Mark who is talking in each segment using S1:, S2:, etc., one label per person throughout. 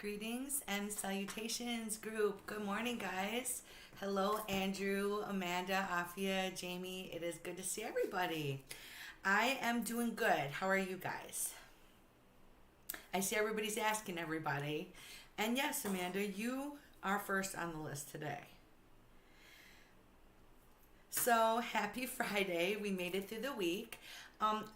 S1: Greetings and salutations, group. Good morning, guys. Hello, Andrew, Amanda, Afia, Jamie. It is good to see everybody. I am doing good. How are you guys? I see everybody's asking everybody. And yes, Amanda, you are first on the list today. So happy Friday. We made it through the week.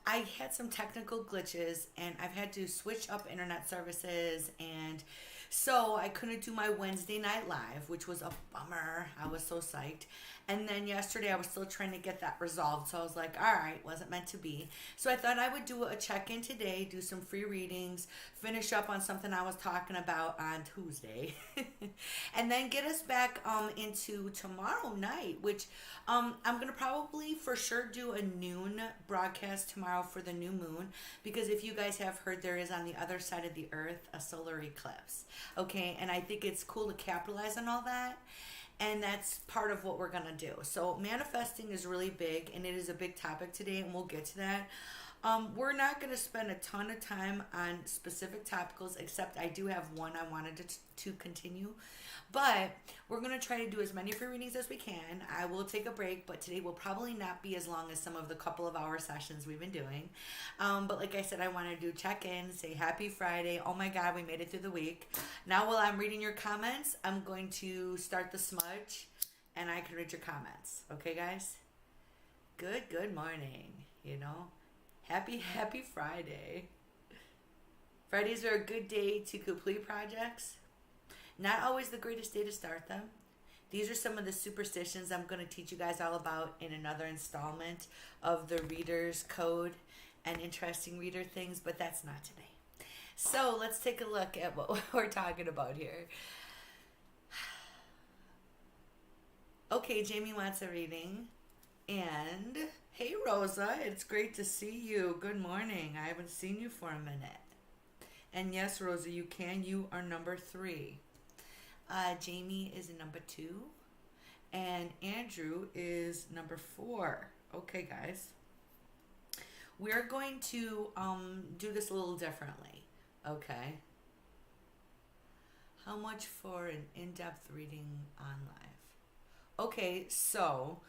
S1: I had some technical glitches and I've had to switch up internet services, and so I couldn't do my Wednesday night live, which was a bummer. I was so psyched. And then yesterday I was still trying to get that resolved. So I was like, all right, wasn't meant to be. So I thought I would do a check-in today, do some free readings, finish up on something I was talking about on Tuesday, and then get us back into tomorrow night, which I'm going to probably for sure do a noon broadcast tomorrow for the new moon, because if you guys have heard, there is on the other side of the earth a solar eclipse. Okay, and I think it's cool to capitalize on all that. And that's part of what we're going to do. So manifesting is really big, and it is a big topic today, and we'll get to that. We're not going to spend a ton of time on specific topicals, except I do have one I wanted to continue. But we're going to try to do as many free readings as we can. I will take a break, but today will probably not be as long as some of the couple of hour sessions we've been doing. But like I said, I want to do check-in, say happy Friday. Oh my God, we made it through the week. Now while I'm reading your comments, I'm going to start the smudge, and I can read your comments. Okay, guys? Good morning, Happy Friday. Fridays are a good day to complete projects. Not always the greatest day to start them. These are some of the superstitions I'm going to teach you guys all about in another installment of the Reader's Code and interesting reader things, but that's not today. So let's take a look at what we're talking about here. Okay, Jamie wants a reading. And hey, Rosa, it's great to see you. Good morning. I haven't seen you for a minute. And yes, Rosa, you can. You are number 3. Jamie is number 2. And Andrew is number 4. Okay, guys. We're going to do this a little differently. Okay. How much for an in-depth reading on live? Okay, so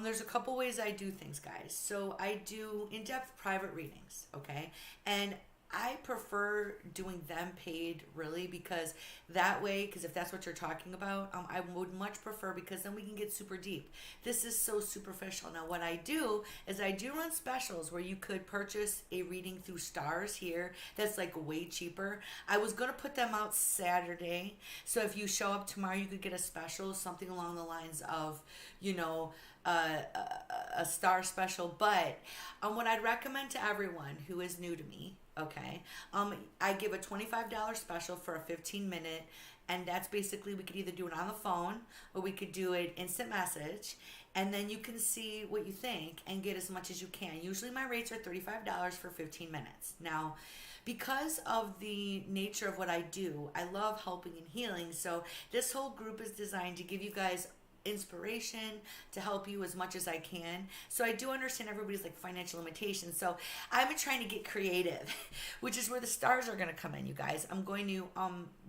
S1: there's a couple ways I do things, guys. So I do in-depth private readings, okay? And I prefer doing them paid, really, because that way, because if that's what you're talking about, I would much prefer, because then we can get super deep. This is so superficial. Now, what I do is I do run specials where you could purchase a reading through stars here. That's like way cheaper. I was going to put them out Saturday. So if you show up tomorrow, you could get a special, something along the lines of, a star special. But what I'd recommend to everyone who is new to me, okay, I give a $25 special for a 15-minute, and that's basically, we could either do it on the phone or we could do it instant message, and then you can see what you think and get as much as you can. Usually my rates are $35 for 15 minutes. Now, because of the nature of what I do, I love helping and healing, so this whole group is designed to give you guys inspiration, to help you as much as I can. So I do understand everybody's like financial limitations. So I'm trying to get creative, which is where the stars are going to come in, you guys. I'm going to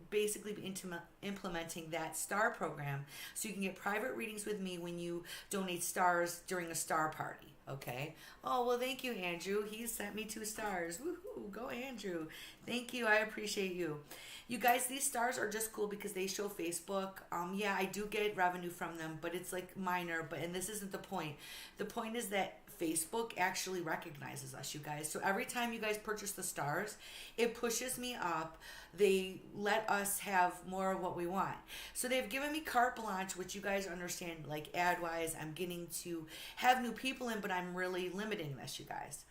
S1: basically be implementing that star program, so you can get private readings with me when you donate stars during a star party. Okay. Oh, well, thank you, Andrew. He sent me 2 stars. Woohoo. Go, Andrew. Thank you. I appreciate you. You guys, these stars are just cool because they show Facebook. Yeah, I do get revenue from them, but it's like minor. And this isn't the point. The point is that Facebook actually recognizes us, you guys. So every time you guys purchase the stars, it pushes me up. They let us have more of what we want. So they've given me carte blanche, which you guys understand, like ad-wise, I'm getting to have new people in, but I'm really limiting this, you guys.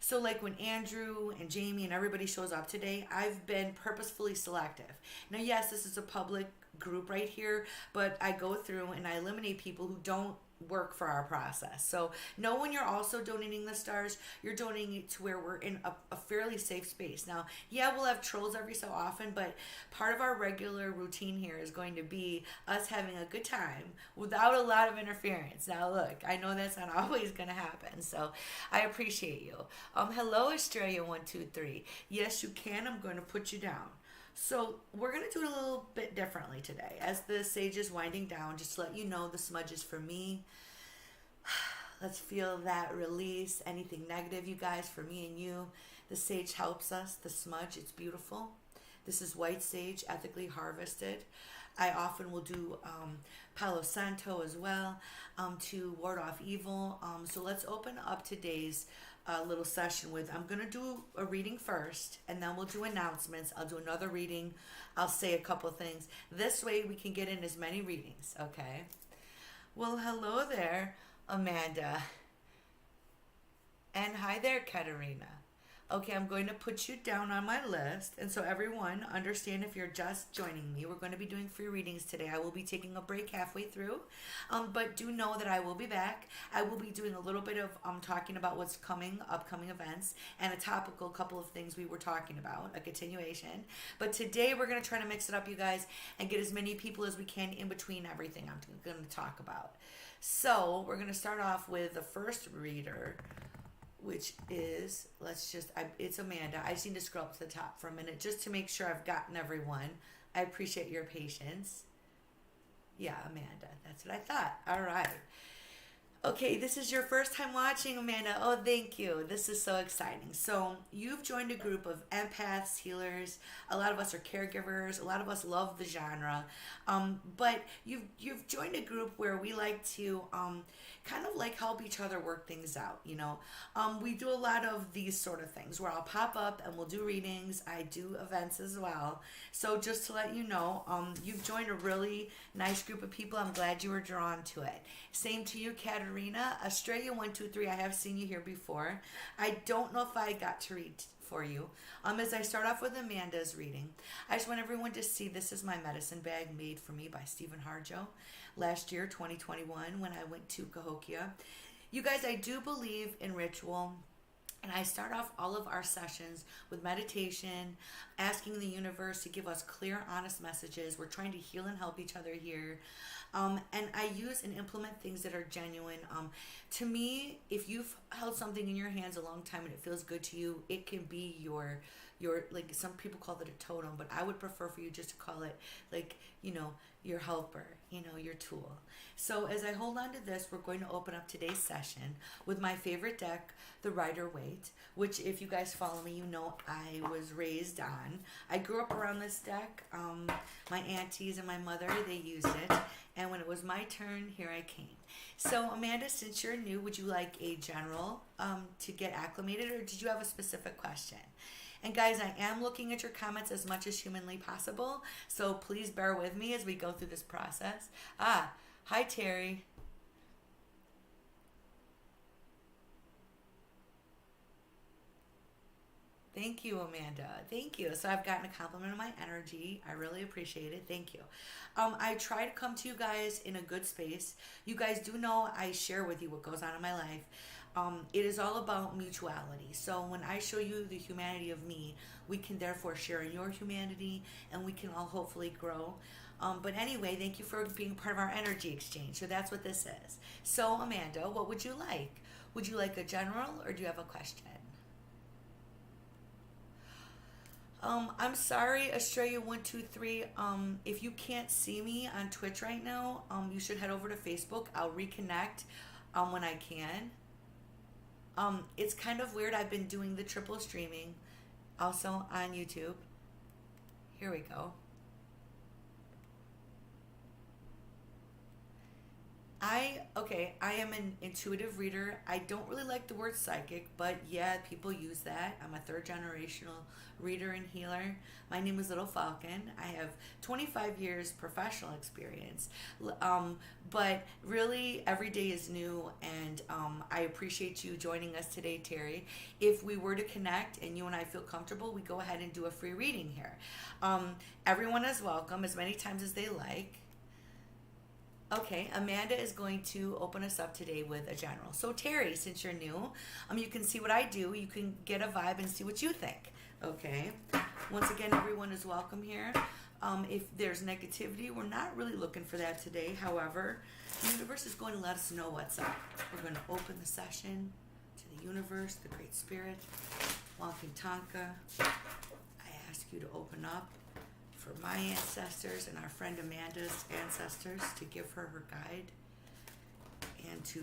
S1: So like when Andrew and Jamie and everybody shows up today, I've been purposefully selective. Now, yes, this is a public group right here, but I go through and I eliminate people who don't work for our process. So know when you're also donating the stars, you're donating it to where we're in a fairly safe space. Now, yeah, we'll have trolls every so often, but part of our regular routine here is going to be us having a good time without a lot of interference. Now, look, I know that's not always going to happen, so I appreciate you. Hello, Australia 123. Yes, you can. I'm going to put you down. So we're gonna do it a little bit differently today. As the sage is winding down, just to let you know the smudge is for me. Let's feel that release. Anything negative, you guys, for me and you. The sage helps us. The smudge, it's beautiful. This is white sage, ethically harvested. I often will do Palo Santo as well to ward off evil. So let's open up today's little session with, I'm going to do a reading first, and then we'll do announcements. I'll do another reading. I'll say a couple things. This way we can get in as many readings, okay? Well, hello there, Amanda. And hi there, Katerina. Okay, I'm going to put you down on my list. And so everyone, understand if you're just joining me, we're going to be doing free readings today. I will be taking a break halfway through. But do know that I will be back. I will be doing a little bit of talking about what's coming, upcoming events, and a topical couple of things we were talking about, a continuation. But today we're going to try to mix it up, you guys, and get as many people as we can in between everything I'm going to talk about. So we're going to start off with the first reader, which is, it's Amanda. I just need to scroll up to the top for a minute just to make sure I've gotten everyone. I appreciate your patience. Yeah, Amanda. That's what I thought. All right. Okay, this is your first time watching, Amanda. Oh, thank you. This is so exciting. So you've joined a group of empaths, healers. A lot of us are caregivers. A lot of us love the genre. But you've joined a group where we like to kind of like help each other work things out, you know. We do a lot of these sort of things where I'll pop up and we'll do readings. I do events as well. So just to let you know, you've joined a really nice group of people. I'm glad you were drawn to it. Same to you, Katerina. Australia123, I have seen you here before. I don't know if I got to read for you. As I start off with Amanda's reading, I just want everyone to see this is my medicine bag made for me by Stephen Harjo last year, 2021, when I went to Cahokia. You guys, I do believe in ritual. And I start off all of our sessions with meditation, asking the universe to give us clear, honest messages. We're trying to heal and help each other here. And I use and implement things that are genuine. To me, if you've held something in your hands a long time and it feels good to you, it can be your like some people call it a totem, but I would prefer for you just to call it like, you know, your helper, you know, your tool. So as I hold on to this, we're going to open up today's session with my favorite deck, the Rider-Waite, which if you guys follow me, you know I was raised on. I grew up around this deck. My aunties and my mother, they used it. And when it was my turn, here I came. So Amanda, since you're new, would you like a general to get acclimated, or did you have a specific question? And guys, I am looking at your comments as much as humanly possible, so please bear with me as we go through this process. Hi Terry. Thank you, Amanda. Thank you. So I've gotten a compliment on my energy. I really appreciate it. Thank you. I try to come to you guys in a good space. You guys do know I share with you what goes on in my life. It is all about mutuality. So when I show you the humanity of me, we can therefore share in your humanity, and we can all hopefully grow. But anyway, thank you for being part of our energy exchange. So that's what this is. So Amanda, what would you like? Would you like a general, or do you have a question? I'm sorry, Australia123. If you can't see me on Twitch right now, you should head over to Facebook. I'll reconnect when I can. It's kind of weird. I've been doing the triple streaming also on YouTube. Here we go. I am an intuitive reader. I don't really like the word psychic, but yeah, people use that. I'm a third generational reader and healer. My name is Little Falcon. I have 25 years professional experience. But really every day is new, and I appreciate you joining us today, Terry. If we were to connect and you and I feel comfortable, we go ahead and do a free reading here. Everyone is welcome as many times as they like. Okay, Amanda is going to open us up today with a general. So Terry, since you're new, you can see what I do. You can get a vibe and see what you think. Okay. Once again, everyone is welcome here. If there's negativity, we're not really looking for that today. However, the universe is going to let us know what's up. We're going to open the session to the universe, the Great Spirit, Walking Tonka. I ask you to open up for my ancestors and our friend Amanda's ancestors to give her her guide and to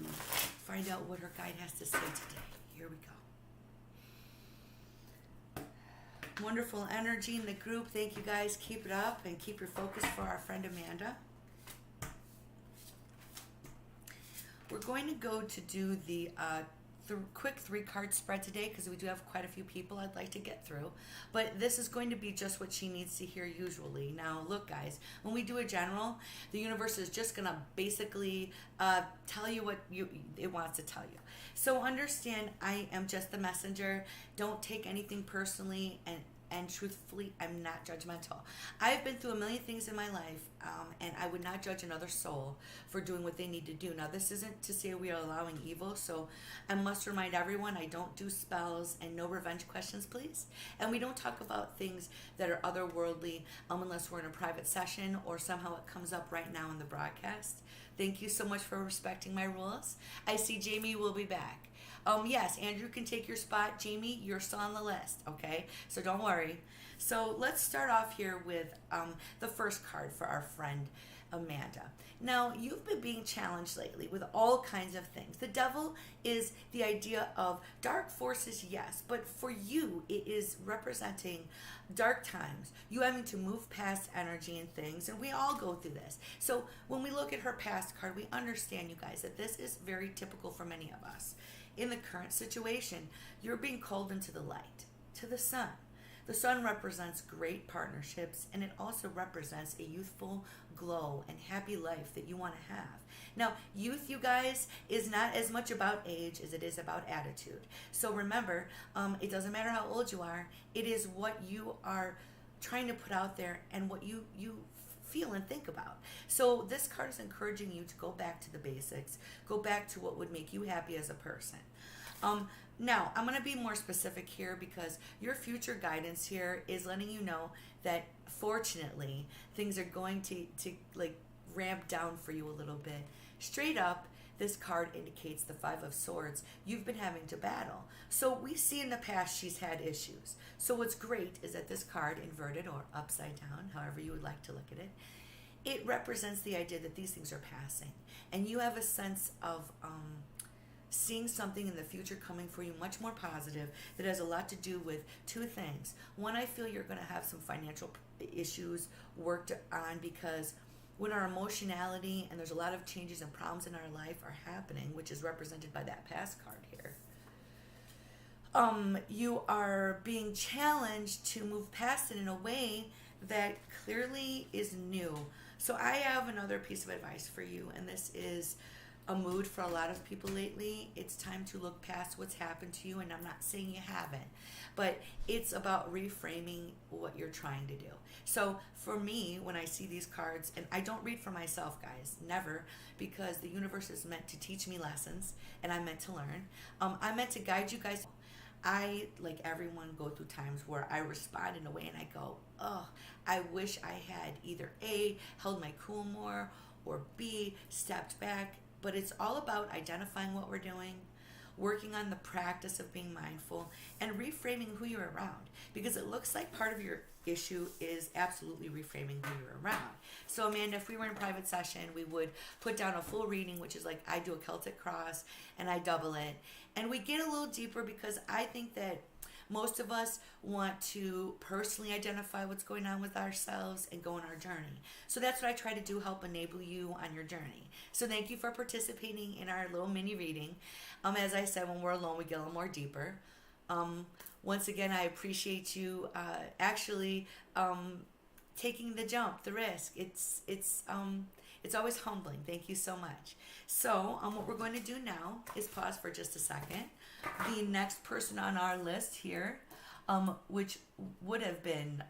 S1: find out what her guide has to say today. Here we go. Wonderful energy in the group. Thank you guys. Keep it up and keep your focus for our friend Amanda. We're going to go to do the quick 3-card spread today because we do have quite a few people I'd like to get through. But this is going to be just what she needs to hear usually. Now, look, guys, when we do a general, the universe is just going to basically tell you what it wants to tell you. So understand, I am just the messenger. Don't take anything personally, and truthfully, I'm not judgmental. I've been through a million things in my life, and I would not judge another soul for doing what they need to do. Now, this isn't to say we are allowing evil, so I must remind everyone I don't do spells and no revenge questions, please. And we don't talk about things that are otherworldly unless we're in a private session or somehow it comes up right now in the broadcast. Thank you so much for respecting my rules. I see Jamie will be back. Yes, Andrew can take your spot. Jamie, you're still on the list, okay? So don't worry. So let's start off here with the first card for our friend Amanda. Now, you've been being challenged lately with all kinds of things. The devil is the idea of dark forces, yes, but for you, it is representing dark times. You having to move past energy and things, and we all go through this. So when we look at her past card, we understand, you guys, that this is very typical for many of us. In the current situation, you're being called into the light, to the sun. The sun represents great partnerships, and it also represents a youthful glow and happy life that you want to have. Now, youth, you guys, is not as much about age as it is about attitude. So remember, it doesn't matter how old you are. It is what you are trying to put out there and what you feel and think about. So this card is encouraging you to go back to the basics, go back to what would make you happy as a person. Now, I'm going to be more specific here because your future guidance here is letting you know that fortunately things are going to like ramp down for you a little bit. Straight up, this card indicates the 5 of Swords. You've been having to battle. So we see in the past she's had issues. So what's great is that this card, inverted or upside down, however you would like to look at it, it represents the idea that these things are passing. And you have a sense of seeing something in the future coming for you much more positive that has a lot to do with 2 things. One, I feel you're going to have some financial issues worked on because when our emotionality and there's a lot of changes and problems in our life are happening, which is represented by that past card here, you are being challenged to move past it in a way that clearly is new. So I have another piece of advice for you, and this is a mood for a lot of people lately. It's time to look past what's happened to you, and I'm not saying you haven't, but it's about reframing what you're trying to do. So for me, when I see these cards, and I don't read for myself, guys, never, because the universe is meant to teach me lessons, and I'm meant to learn. I'm meant to guide you guys. I, like everyone, go through times where I respond in a way and I go, oh, I wish I had either A, held my cool more, or B, stepped back. But it's all about identifying what we're doing, working on the practice of being mindful, and reframing who you're around. Because it looks like part of your issue is absolutely reframing who you're around. So Amanda, if we were in a private session, we would put down a full reading, which is like I do a Celtic cross and I double it. And we get a little deeper because I think that most of us want to personally identify what's going on with ourselves and go on our journey. So that's what I try to do, help enable you on your journey. So thank you for participating in our little mini reading. As I said, when we're alone, we get a little more deeper. Once again, I appreciate you actually taking the jump, the risk. It's always humbling. Thank you so much. So what we're going to do now is pause for just a second. The next person on our list here, which would have been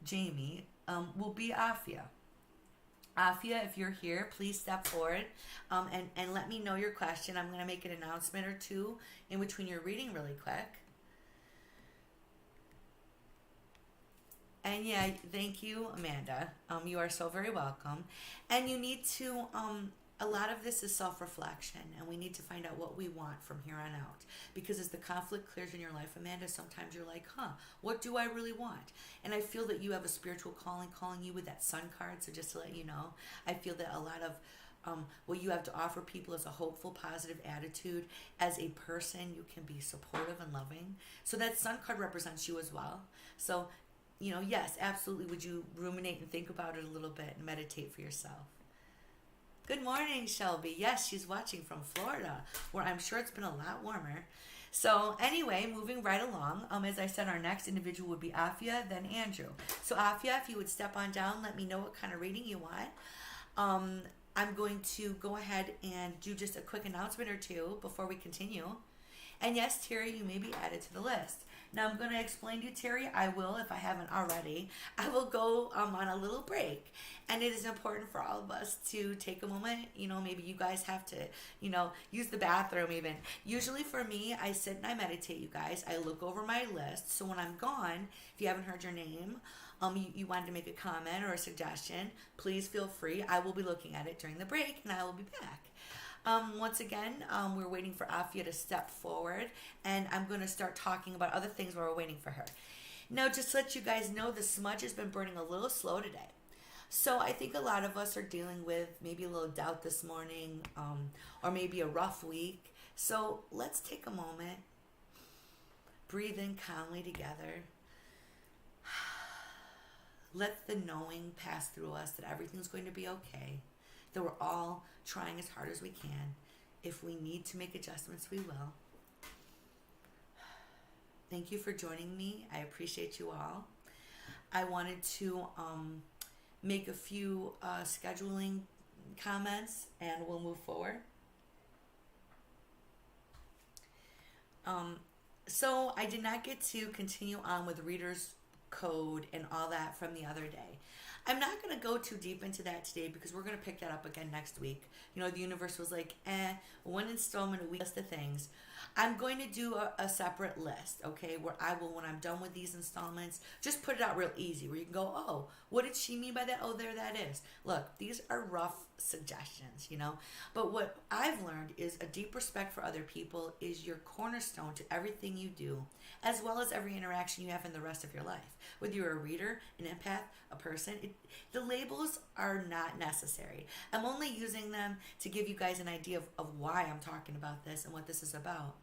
S1: Jamie, will be Afia. Afia, if you're here, please step forward and let me know your question. I'm going to make an announcement or two in between your reading really quick. And yeah, thank you, Amanda. You are so very welcome. And you need to a lot of this is self-reflection, and we need to find out what we want from here on out. Because as the conflict clears in your life, Amanda, sometimes you're like, what do I really want? And I feel that you have a spiritual calling you with that sun card. So just to let you know, I feel that a lot of what you have to offer people is a hopeful, positive attitude. As a person, you can be supportive and loving. So that sun card represents you as well. So, yes, absolutely. Would you ruminate and think about it a little bit and meditate for yourself? Good morning, Shelby. Yes, she's watching from Florida, where I'm sure it's been a lot warmer. So anyway, moving right along, as I said, our next individual would be Afia, then Andrew. So Afia, if you would step on down, let me know what kind of reading you want. I'm going to go ahead and do just a quick announcement or two before we continue. And yes, Terry, you may be added to the list. Now I'm going to explain to you, Terry, I will, if I haven't already, I will go on a little break. And it is important for all of us to take a moment. Maybe you guys have to, use the bathroom even. Usually for me, I sit and I meditate, you guys. I look over my list. So when I'm gone, if you haven't heard your name, you wanted to make a comment or a suggestion, please feel free. I will be looking at it during the break, and I will be back. Once again, we're waiting for Afia to step forward, and I'm going to start talking about other things while we're waiting for her. Now, just to let you guys know, the smudge has been burning a little slow today. So I think a lot of us are dealing with maybe a little doubt this morning, or maybe a rough week. So let's take a moment, breathe in calmly together. Let the knowing pass through us that everything's going to be okay, that we're all trying as hard as we can. If we need to make adjustments, we will. Thank you for joining me. I appreciate you all. I wanted to make a few scheduling comments, and we'll move forward. So I did not get to continue on with readers code and all that from the other day. I'm not going to go too deep into that today because we're going to pick that up again next week. The universe was like, one installment a week, list of things. I'm going to do a separate list, okay, where I will, when I'm done with these installments, just put it out real easy, where you can go, oh, what did she mean by that? Oh, there that is. Look, these are rough suggestions, but what I've learned is a deep respect for other people is your cornerstone to everything you do, as well as every interaction you have in the rest of your life. Whether you're a reader, an empath, a person, the labels are not necessary. I'm only using them to give you guys an idea of why I'm talking about this and what this is about.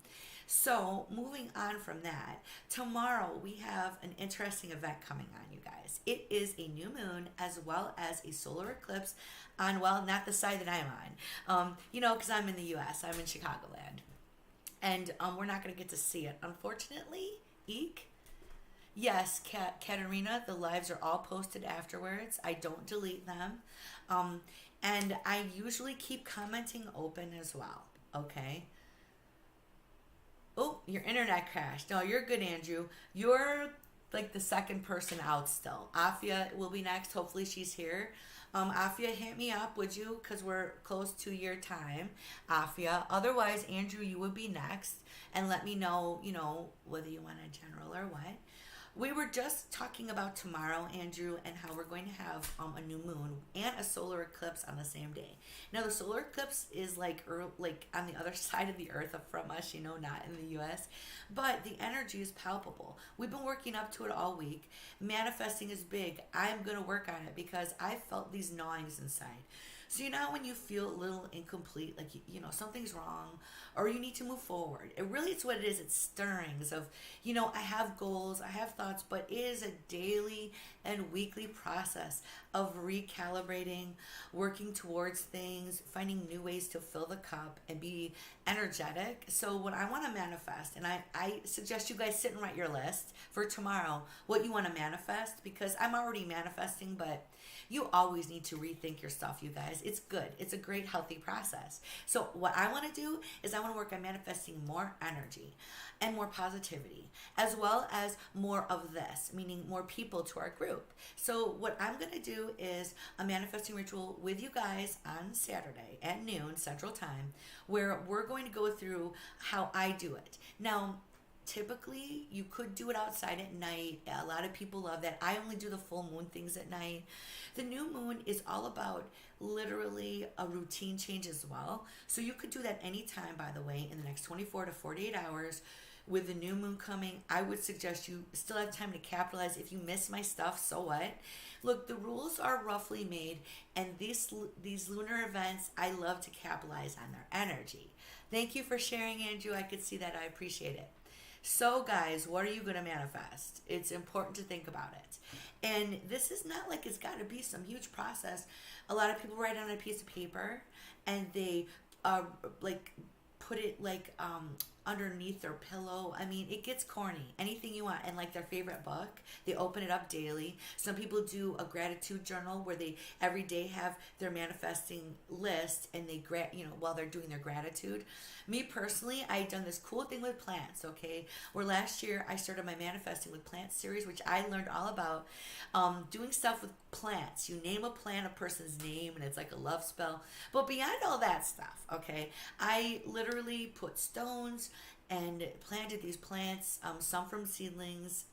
S1: So moving on from that, tomorrow we have an interesting event coming on, you guys. It is a new moon as well as a solar eclipse on, well, not the side that I'm on, because I'm in the U.S. I'm in Chicagoland. And we're not going to get to see it, unfortunately. Eek. Yes, Katerina, the lives are all posted afterwards. I don't delete them. And I usually keep commenting open as well, okay? Oh, your internet crashed. No, you're good, Andrew. You're like the second person out still. Afia will be next. Hopefully she's here. Afia, hit me up, would you? Because we're close to your time, Afia. Otherwise, Andrew, you would be next. And let me know, whether you want a general or what. We were just talking about tomorrow, Andrew, and how we're going to have a new moon and a solar eclipse on the same day. Now, the solar eclipse is like on the other side of the earth from us, not in the U.S., but the energy is palpable. We've been working up to it all week. Manifesting is big. I'm going to work on it because I felt these gnawings inside. So when you feel a little incomplete, like, something's wrong, or you need to move forward. It's what it is. It's stirrings of, I have goals, I have thoughts, but it is a daily and weekly process of recalibrating, working towards things, finding new ways to fill the cup and be energetic. So what I want to manifest, and I suggest you guys sit and write your list for tomorrow, what you want to manifest, because I'm already manifesting, but you always need to rethink your stuff, you guys. It's good. It's a great, healthy process. So what I want to do is I want to work on manifesting more energy and more positivity, as well as more of this, meaning more people to our group. So what I'm going to do is a manifesting ritual with you guys on Saturday at noon Central Time, where we're going to go through how I do it. Now, typically you could do it outside at night. A lot of people love that. I only do the full moon things at night. The new moon is all about literally a routine change as well. So you could do that anytime, by the way, in the next 24 to 48 hours. With the new moon coming, I would suggest you still have time to capitalize. If you miss my stuff, so what? Look, the rules are roughly made, and these lunar events, I love to capitalize on their energy. Thank you for sharing, Andrew. I could see that. I appreciate it. So, guys, what are you going to manifest? It's important to think about it. And this is not like it's got to be some huge process. A lot of people write on a piece of paper, and they like put it like underneath their pillow. I mean, it gets corny. Anything you want. And like their favorite book, they open it up daily. Some people do a gratitude journal where they every day have their manifesting list, and they while they're doing their gratitude. Me personally, I've done this cool thing with plants, okay? Where last year I started my Manifesting with Plants series, which I learned all about doing stuff with plants. You name a plant, a person's name, and it's like a love spell. But beyond all that stuff, okay, I literally put stones and planted these plants, some from seedlings,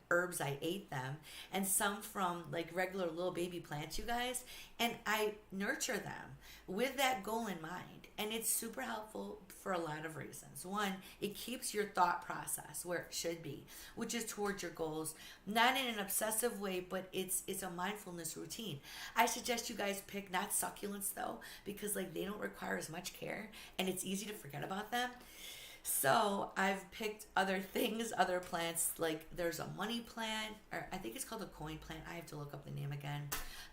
S1: herbs, I ate them, and some from like regular little baby plants, you guys, and I nurture them with that goal in mind. And it's super helpful for a lot of reasons. One, it keeps your thought process where it should be, which is towards your goals, not in an obsessive way, but it's a mindfulness routine. I suggest you guys pick not succulents though, because like they don't require as much care, and it's easy to forget about them. So I've picked other things, other plants, like there's a money plant, or I think it's called a coin plant. I have to look up the name again.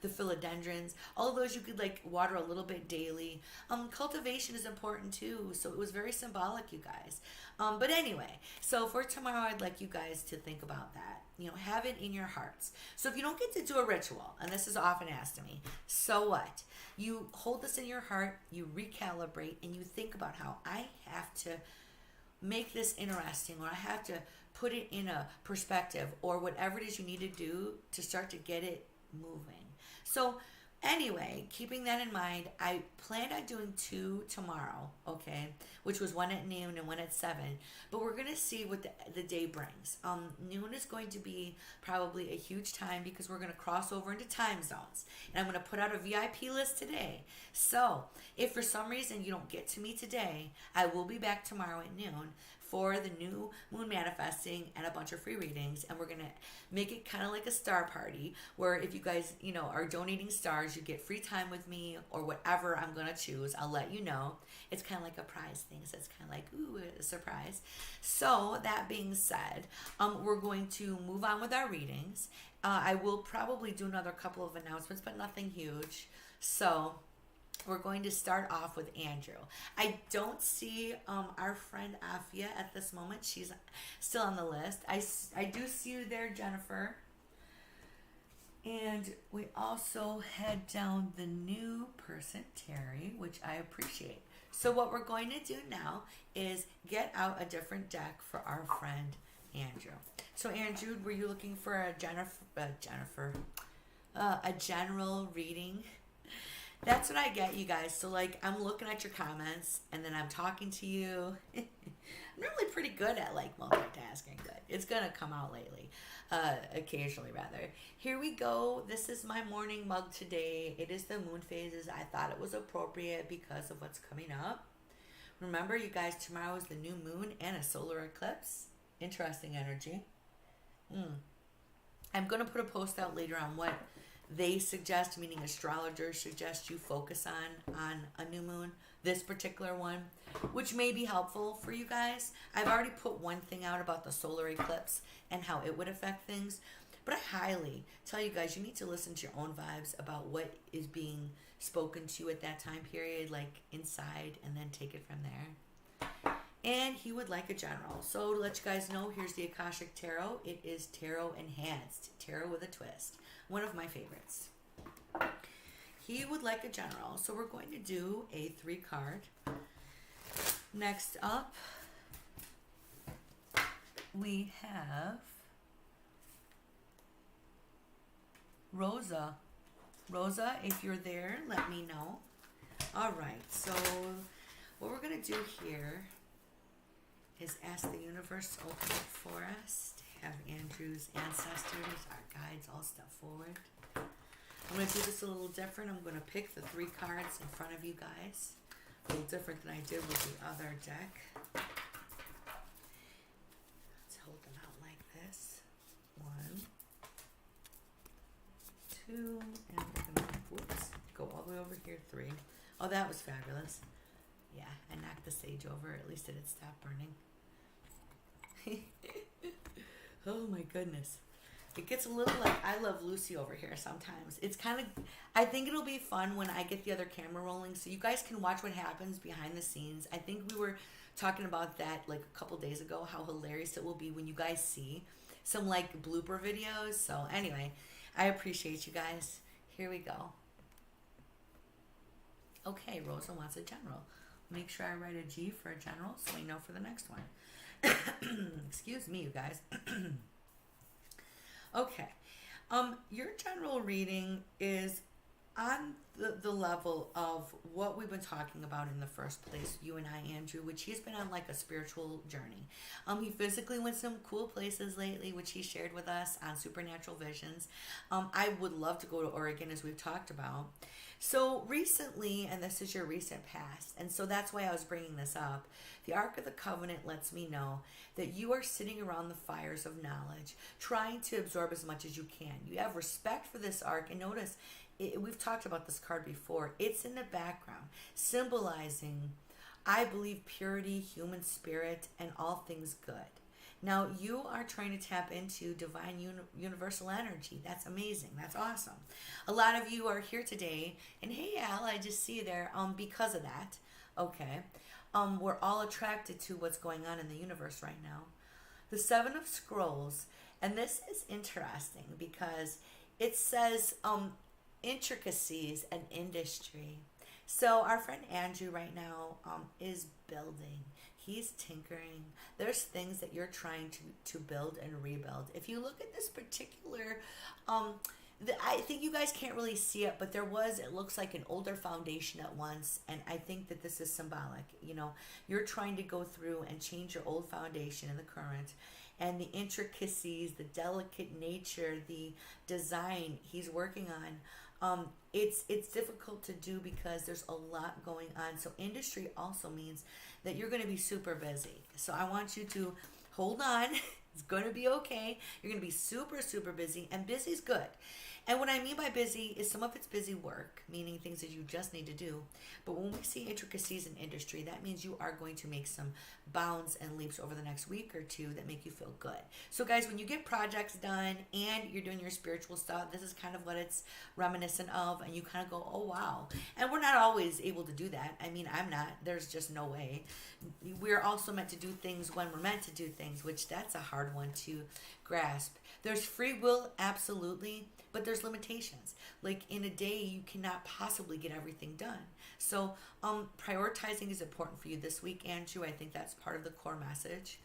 S1: The philodendrons, all of those you could like water a little bit daily. Cultivation is important too, so it was very symbolic, you guys. But anyway, so for tomorrow, I'd like you guys to think about that. Have it in your hearts. So if you don't get to do a ritual, and this is often asked to me, so what? You hold this in your heart, you recalibrate, and you think about how I have to make this interesting, or I have to put it in a perspective, or whatever it is you need to do to start to get it moving. So anyway, keeping that in mind, I planned on doing 2 tomorrow, okay, which was 1 at noon and 1 at 7, but we're going to see what the day brings. Noon is going to be probably a huge time because we're going to cross over into time zones, and I'm going to put out a VIP list today. So if for some reason you don't get to me today, I will be back tomorrow at noon for the new moon manifesting and a bunch of free readings, and we're going to make it kind of like a star party where if you guys are donating stars, you get free time with me or whatever I'm going to choose. I'll let you know. It's kind of like a prize thing, so it's kind of like ooh, a surprise. So that being said, we're going to move on with our readings. I will probably do another couple of announcements, but nothing huge. So we're going to start off with Andrew. I don't see our friend Afia at this moment. She's still on the list. I do see you there, Jennifer. And we also had down the new person, Terry, which I appreciate. So what we're going to do now is get out a different deck for our friend Andrew. So Andrew, were you looking for a general reading? That's what I get, you guys. So, like, I'm looking at your comments, and then I'm talking to you. I'm normally pretty good at, like, multitasking, but it's going to come out lately. Occasionally, rather. Here we go. This is my morning mug today. It is the moon phases. I thought it was appropriate because of what's coming up. Remember, you guys, tomorrow is the new moon and a solar eclipse. Interesting energy. I'm going to put a post out later on what they suggest, meaning astrologers suggest you focus on a new moon, this particular one, which may be helpful for you guys. I've already put one thing out about the solar eclipse and how it would affect things, but I highly tell you guys, you need to listen to your own vibes about what is being spoken to you at that time period, like inside, and then take it from there. And he would like a general. So to let you guys know, here's the Akashic Tarot. It is Tarot Enhanced, Tarot with a Twist. One of my favorites. He would like a general. So we're going to do a 3-card. Next up, we have Rosa. Rosa, if you're there, let me know. All right. So what we're going to do here is ask the universe to open it for us, to have Andrew's ancestors, our guides, all step forward. I'm going to do this a little different. I'm going to pick the 3 cards in front of you guys. A little different than I did with the other deck. Let's hold them out like this. 1, 2, and we're going to, whoops, go all the way over here, 3. Oh, that was fabulous. Yeah, I knocked the sage over. At least it had stopped burning. Oh my goodness. It gets a little like I Love Lucy over here sometimes. It's kind of, I think it'll be fun when I get the other camera rolling so you guys can watch what happens behind the scenes. I think we were talking about that like a couple days ago, how hilarious it will be when you guys see some like blooper videos. So anyway, I appreciate you guys. Here we go. Okay, Rosa wants a general. Make sure I write a G for a general so we know for the next one. Excuse me, you guys. Okay. Your general reading is on the level of what we've been talking about in the first place, you and I, Andrew, which he's been on like a spiritual journey. He physically went some cool places lately, which he shared with us on Supernatural Visions. I would love to go to Oregon, as we've talked about. So recently, and this is your recent past, and so that's why I was bringing this up, the Ark of the Covenant lets me know that you are sitting around the fires of knowledge, trying to absorb as much as you can. You have respect for this Ark, and notice, we've talked about this card before. It's in the background, symbolizing, I believe, purity, human spirit, and all things good. Now, you are trying to tap into divine universal energy. That's amazing. That's awesome. A lot of you are here today, and hey, Al, I just see you there because of that. Okay. We're all attracted to what's going on in the universe right now. The 7 of Scrolls, and this is interesting because it says intricacies and industry. So our friend Andrew right now is building. He's tinkering. There's things that you're trying to build and rebuild. If you look at this particular, I think you guys can't really see it, but it looks like an older foundation at once, and I think that this is symbolic. You know, you're trying to go through and change your old foundation in the current, and the intricacies, the delicate nature, the design he's working on. It's difficult to do because there's a lot going on. So industry also means that you're going to be super busy. So I want you to hold on. It's going to be okay. You're going to be super, super busy, and busy's good. And what I mean by busy is some of it's busy work, meaning things that you just need to do. But when we see intricacies in industry, that means you are going to make some bounds and leaps over the next week or two that make you feel good. So guys, when you get projects done and you're doing your spiritual stuff, this is kind of what it's reminiscent of, and you kind of go, oh wow. And we're not always able to do that. I mean, I'm not. There's just no way. We're also meant to do things when we're meant to do things, which that's a hard one to grasp. There's free will, absolutely, but there's limitations. Like in a day, you cannot possibly get everything done. So prioritizing is important for you this week, Andrew. I think that's part of the core message.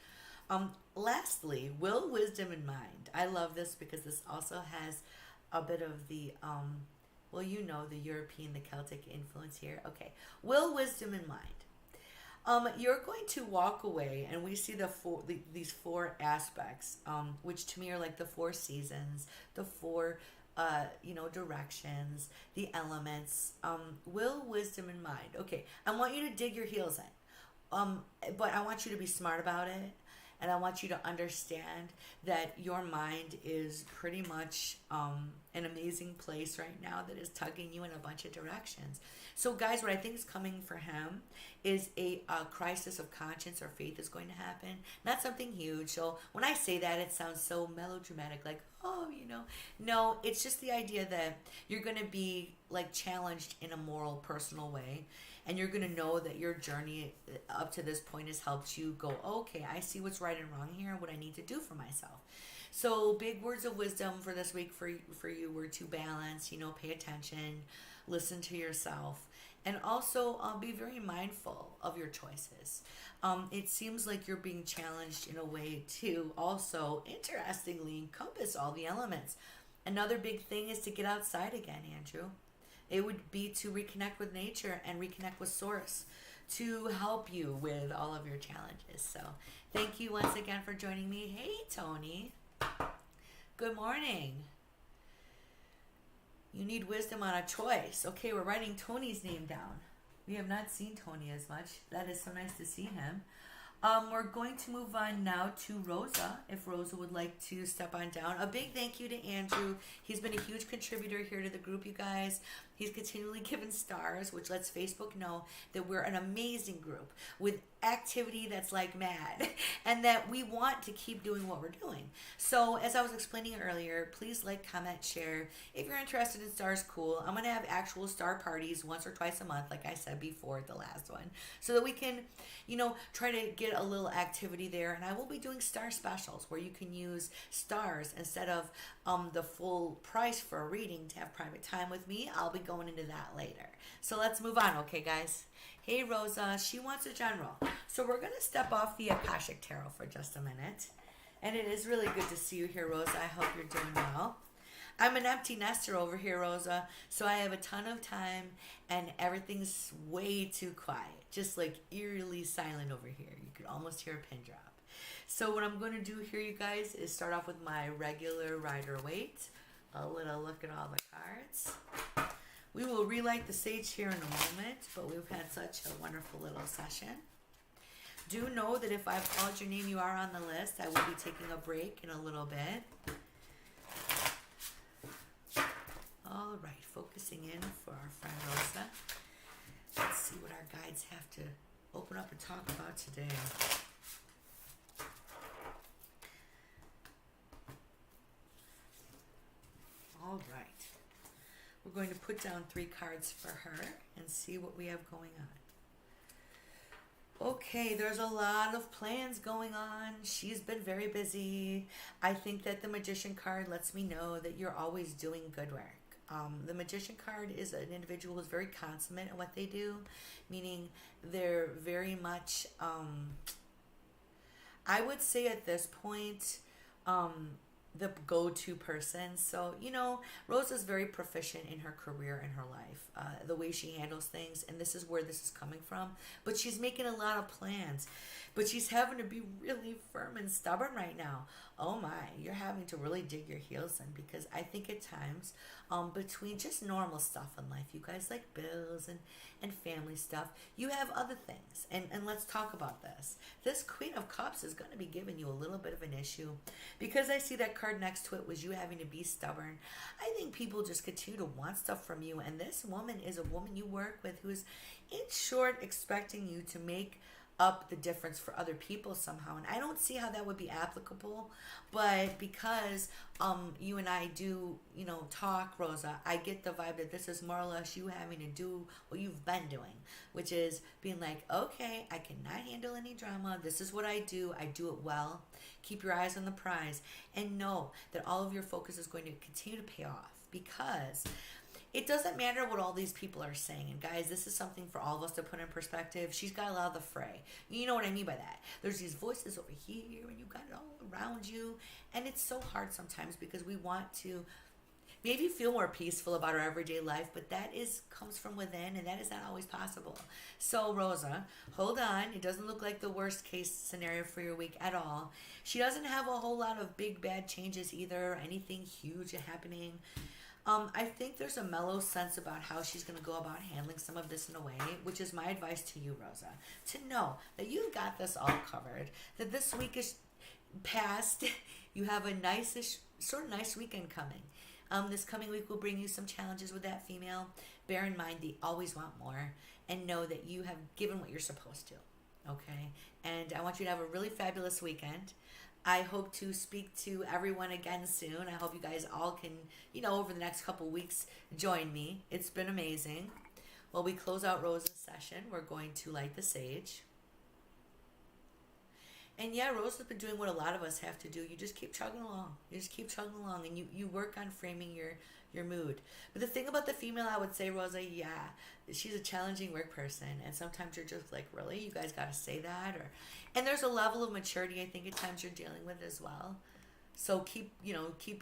S1: Lastly, will, wisdom, and mind. I love this because this also has a bit of the, well, you know, the European, the Celtic influence here. Okay, will, wisdom, and mind. You're going to walk away, and we see these 4 aspects, which to me are like the 4 seasons, the 4, directions, the elements, will, wisdom, and mind. Okay, I want you to dig your heels in, but I want you to be smart about it, and I want you to understand that your mind is pretty much an amazing place right now that is tugging you in a bunch of directions. So guys, what I think is coming for him is a crisis of conscience or faith is going to happen. Not something huge. So when I say that, it sounds so melodramatic, like, oh, No, it's just the idea that you're going to be like challenged in a moral, personal way. And you're going to know that your journey up to this point has helped you go, okay, I see what's right and wrong here and what I need to do for myself. So big words of wisdom for this week for you were to balance, pay attention, listen to yourself, and also be very mindful of your choices. It seems like you're being challenged in a way to also, interestingly, encompass all the elements. Another big thing is to get outside again, Andrew. It would be to reconnect with nature and reconnect with source. to help you with all of your challenges. So thank you once again for joining me. Hey, Tony. Good morning. You need wisdom on a choice. Okay, we're writing Tony's name down. We have not seen Tony as much. That is so nice to see him. We're going to move on now to Rosa, if Rosa would like to step on down. A big thank you to Andrew. He's been a huge contributor here to the group, you guys. He's continually given stars, which lets Facebook know that we're an amazing group with activity that's like mad and that we want to keep doing what we're doing. So as I was explaining earlier, please like, comment, share. If you're interested in stars, cool. I'm going to have actual star parties once or twice a month, like I said before the last one, so that we can, try to get a little activity there. And I will be doing star specials where you can use stars instead of the full price for a reading to have private time with me. I'll be going into that later. So let's move on, okay, guys? Hey, Rosa, she wants a general. So we're going to step off the Akashic Tarot for just a minute. And it is really good to see you here, Rosa. I hope you're doing well. I'm an empty nester over here, Rosa, so I have a ton of time and everything's way too quiet, just like eerily silent over here. You could almost hear a pin drop. So what I'm going to do here, you guys, is start off with my regular Rider-Waite. A little look at all the cards. We will relight the sage here in a moment, but we've had such a wonderful little session. Do know that if I've called your name, you are on the list. I will be taking a break in a little bit. All right, focusing in for our friend Rosa. Let's see what our guides have to open up and talk about today. All right. We're going to put down 3 cards for her and see what we have going on. Okay, there's a lot of plans going on. She's been very busy. I think that the Magician card lets me know that you're always doing good work. The Magician card is an individual who's very consummate in what they do, meaning they're very much, I would say at this point, the go-to person. So, Rosa's very proficient in her career and her life, the way she handles things, and this is where this is coming from. But she's making a lot of plans, but she's having to be really firm and stubborn right now. Oh my, you're having to really dig your heels in, because I think at times, between just normal stuff in life, you guys, like bills and family stuff, you have other things. And let's talk about this. This Queen of Cups is going to be giving you a little bit of an issue, because I see that card next to it was you having to be stubborn. I think people just continue to want stuff from you, and this woman is a woman you work with who's, in short, expecting you to make up the difference for other people somehow. And I don't see how that would be applicable, but because you and I do, talk, Rosa, I get the vibe that this is more or less you having to do what you've been doing, which is being like, okay, I cannot handle any drama. This is what I do it well. Keep your eyes on the prize and know that all of your focus is going to continue to pay off, because it doesn't matter what all these people are saying. And guys, this is something for all of us to put in perspective. She's got a lot of the fray. You know what I mean by that. There's these voices over here and you got it all around you. And it's so hard sometimes because we want to maybe feel more peaceful about our everyday life, but that comes from within, and that is not always possible. So Rosa, hold on. It doesn't look like the worst case scenario for your week at all. She doesn't have a whole lot of big bad changes either, anything huge happening. I think there's a mellow sense about how she's going to go about handling some of this in a way, which is my advice to you, Rosa, to know that you've got this all covered, that this week is past. You have a nice weekend coming. This coming week will bring you some challenges with that female. Bear in mind, they always want more, and know that you have given what you're supposed to, okay? And I want you to have a really fabulous weekend. I hope to speak to everyone again soon. I hope you guys all can, over the next couple weeks, join me. It's been amazing. While we close out Rosa's session, we're going to light the sage. And yeah, Rosa's been doing what a lot of us have to do. You just keep chugging along. And you work on framing your mood. But the thing about the female, I would say, Rosa, yeah, she's a challenging work person. And sometimes you're just like, really? You guys got to say that? And there's a level of maturity I think at times you're dealing with as well. So keep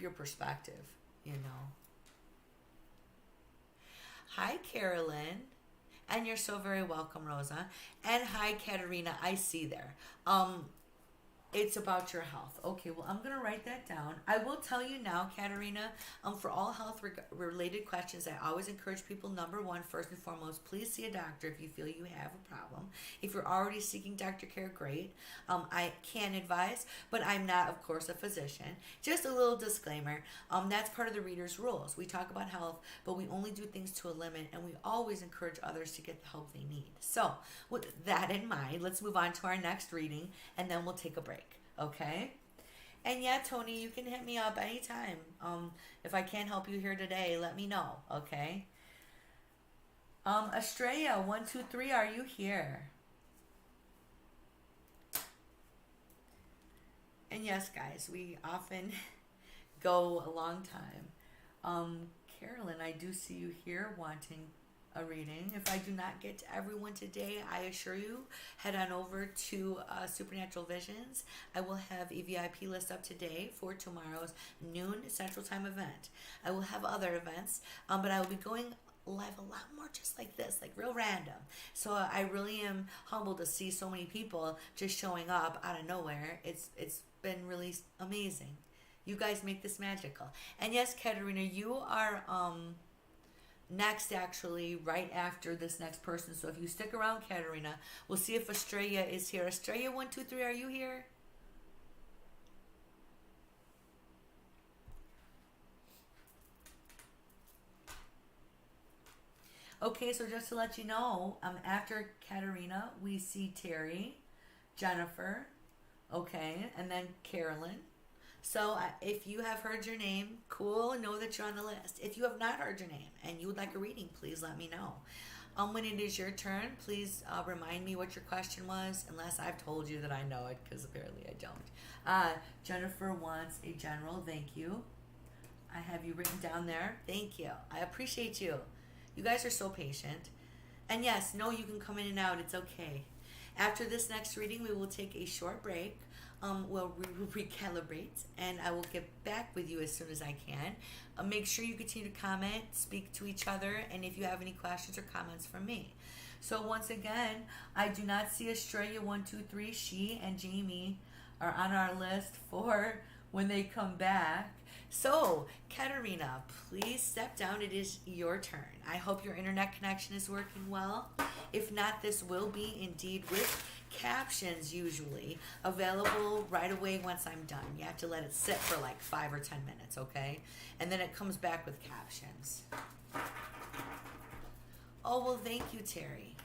S1: your perspective, Hi, Carolyn. And you're so very welcome, Rosa. And hi, Katerina. I see there. It's about your health. Okay, well, I'm going to write that down. I will tell you now, Katerina, for all health related questions, I always encourage people, number one, first and foremost, please see a doctor if you feel you have a problem. If you're already seeking doctor care, great. I can advise, but I'm not, of course, a physician. Just a little disclaimer. That's part of the reader's rules. We talk about health, but we only do things to a limit, and we always encourage others to get the help they need. So, with that in mind, let's move on to our next reading, and then we'll take a break. Okay? And yeah, Tony, you can hit me up anytime. If I can't help you here today, let me know. Okay? Estrella, 123, are you here? And yes, guys, we often go a long time. Carolyn, I do see you here wanting a reading. If I do not get to everyone today, I assure you, head on over to Supernatural Visions. I will have a VIP list up today for tomorrow's noon Central Time event. I will have other events, but I will be going live a lot more just like this, like real random. So I really am humbled to see so many people just showing up out of nowhere. It's been really amazing. You guys make this magical. And yes, Katerina, you are next, actually, right after this next person. So if you stick around, Katerina, we'll see if Estrella is here. Estrella, 123, are you here? Okay, so just to let you know, after Katerina, we see Terry, Jennifer, okay, and then Carolyn. So if you have heard your name, cool, know that you're on the list. If you have not heard your name and you would like a reading, please let me know. When it is your turn, please remind me what your question was, unless I've told you that I know it, because apparently I don't. Jennifer wants a general, thank you. I have you written down there. Thank you. I appreciate you. You guys are so patient. And yes, no, you can come in and out. It's okay. After this next reading, we will take a short break. We'll recalibrate, and I will get back with you as soon as I can. Make sure you continue to comment, speak to each other, and if you have any questions or comments from me. So once again, I do not see Estrella 123. She and Jamie are on our list for when they come back. So, Katerina, please step down. It is your turn. I hope your internet connection is working well. If not, this will be indeed with captions usually available right away once I'm done. You have to let it sit for like 5 or 10 minutes, okay? And then it comes back with captions. Oh, well, thank you, Terry.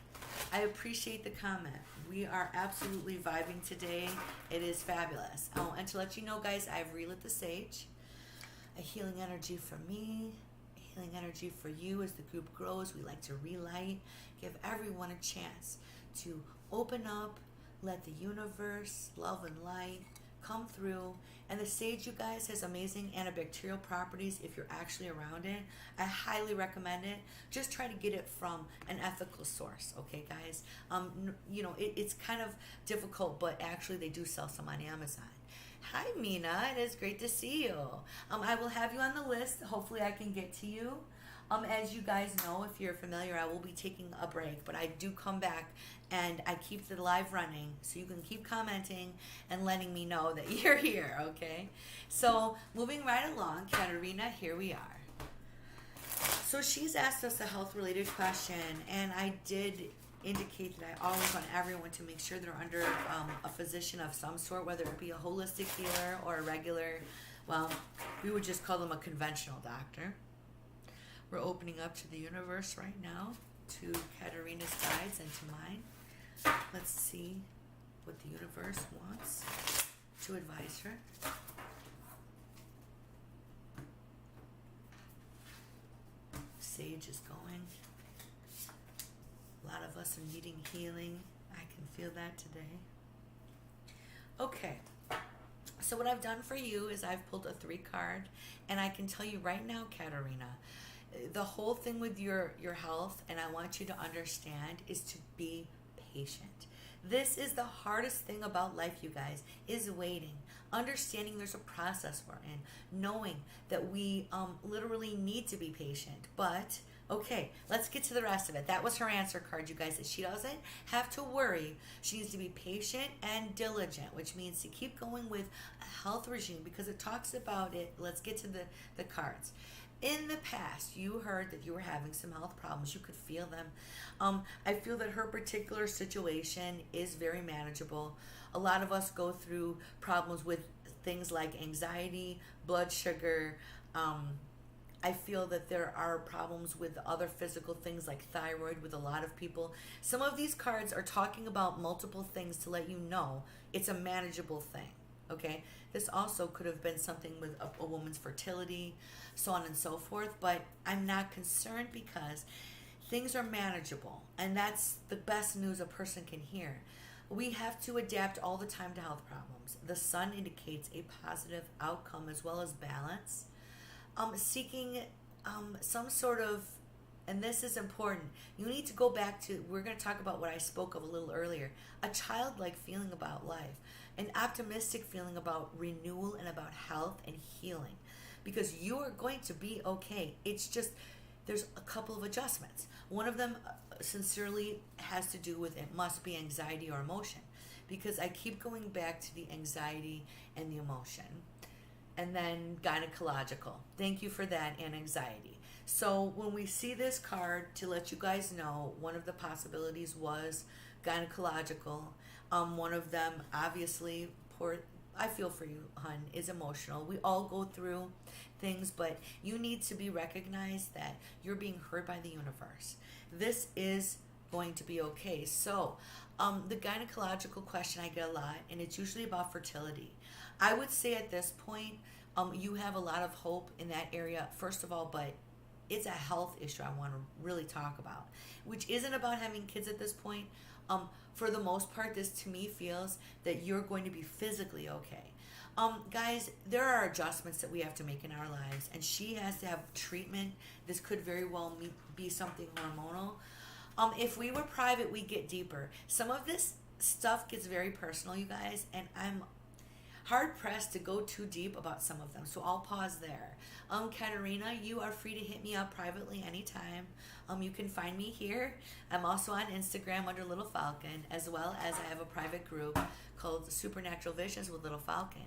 S1: I appreciate the comment. We are absolutely vibing today. It is fabulous. Oh, and to let you know, guys, I've relit the sage. A healing energy for me, a healing energy for you. As the group grows, we like to relight, give everyone a chance to open up, let the universe, love and light come through. And the sage, you guys, has amazing antibacterial properties if you're actually around it. I highly recommend it. Just try to get it from an ethical source, okay, guys? It's kind of difficult, but actually they do sell some on Amazon. Hi, Mina. It is great to see you. I will have you on the list. Hopefully I can get to you. As you guys know, if you're familiar, I will be taking a break, but I do come back and I keep the live running, so you can keep commenting and letting me know that you're here, okay? So moving right along, Katerina, here we are. So she's asked us a health-related question, and I did indicate that I always want everyone to make sure they're under a physician of some sort, whether it be a holistic healer or a regular, well, we would just call them a conventional doctor. We're opening up to the universe right now, to Katerina's guides and to mine. Let's see what the universe wants to advise her. Sage is going. A lot of us are needing healing. I can feel that today. Okay. So what I've done for you is I've pulled a 3 card, and I can tell you right now, Katerina, the whole thing with your health, and I want you to understand, is to be patient. This is the hardest thing about life, you guys, is waiting. Understanding there's a process we're in. Knowing that we literally need to be patient. But Okay, let's get to the rest of it. That was her answer card, you guys. That she doesn't have to worry. She needs to be patient and diligent, which means to keep going with a health regime because it talks about it. Let's get to the cards. In the past, you heard that you were having some health problems. You could feel them. I feel that her particular situation is very manageable. A lot of us go through problems with things like anxiety, blood sugar. I feel that there are problems with other physical things like thyroid with a lot of people. Some of these cards are talking about multiple things to let you know it's a manageable thing. Okay, this also could have been something with a woman's fertility, so on and so forth, but I'm not concerned because things are manageable, and that's the best news a person can hear. We have to adapt all the time to health problems. The sun indicates a positive outcome as well as balance. Seeking some sort of, and this is important, you need to go back to, we're going to talk about what I spoke of a little earlier, a childlike feeling about life, an optimistic feeling about renewal and about health and healing, because you are going to be okay. It's just, there's a couple of adjustments. One of them sincerely has to do with, it must be anxiety or emotion, because I keep going back to the anxiety and the emotion. And then gynecological. Thank you for that, and anxiety. So when we see this card, to let you guys know, one of the possibilities was gynecological. One of them, obviously, poor, I feel for you, hun, is emotional. We all go through things, but you need to be recognized that you're being heard by the universe. This is going to be okay. So the gynecological question I get a lot, and it's usually about fertility. I would say at this point, you have a lot of hope in that area, first of all, but it's a health issue I want to really talk about, which isn't about having kids at this point. For the most part, this to me feels that you're going to be physically okay. Guys, there are adjustments that we have to make in our lives, and she has to have treatment. This could very well be something hormonal. If we were private, we get deeper. Some of this stuff gets very personal, you guys, and I'm hard pressed to go too deep about some of them, so I'll pause there. Katerina, you are free to hit me up privately anytime. You can find me here. I'm also on Instagram under Little Falcon, as well as I have a private group called Supernatural Visions with Little Falcon.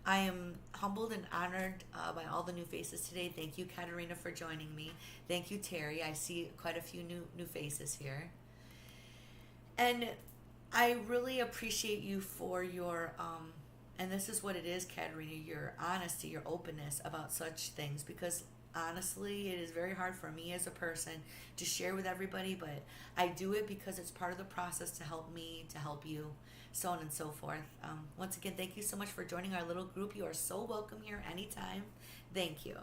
S1: I am humbled and honored by all the new faces today. Thank you, Katerina, for joining me. Thank you, Terry. I see quite a few new faces here. And I really appreciate you for your and this is what it is, Katerina, your honesty, your openness about such things, because honestly, it is very hard for me as a person to share with everybody, but I do it because it's part of the process to help me, to help you, so on and so forth. Once again, thank you so much for joining our little group. You are so welcome here anytime. Thank you.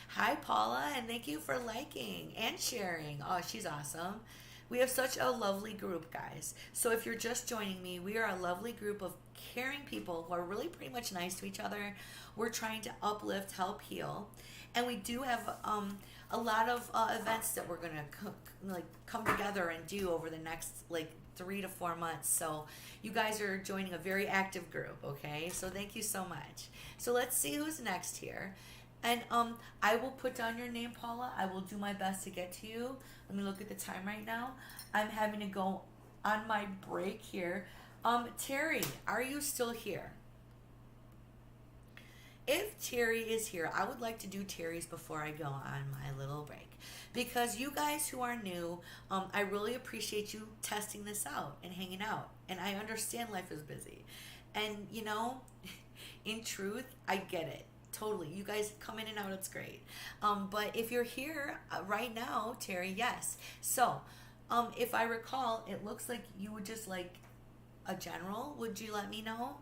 S1: Hi, Paula, and thank you for liking and sharing. Oh, she's awesome. We have such a lovely group, guys. So if you're just joining me, we are a lovely group of caring people who are really pretty much nice to each other. We're trying to uplift, help heal. And we do have a lot of events that we're going to come together and do over the next 3 to 4 months. So you guys are joining a very active group, okay? So thank you so much. So let's see who's next here. And I will put down your name, Paula. I will do my best to get to you. Let me look at the time right now. I'm having to go on my break here. Terry, are you still here? If Terry is here, I would like to do Terry's before I go on my little break. Because you guys who are new, I really appreciate you testing this out and hanging out. And I understand life is busy. And, in truth, I get it. Totally. You guys come in and out. It's great. But if you're here right now, Terry, yes. So, if I recall, it looks like you would just like a general. Would you let me know?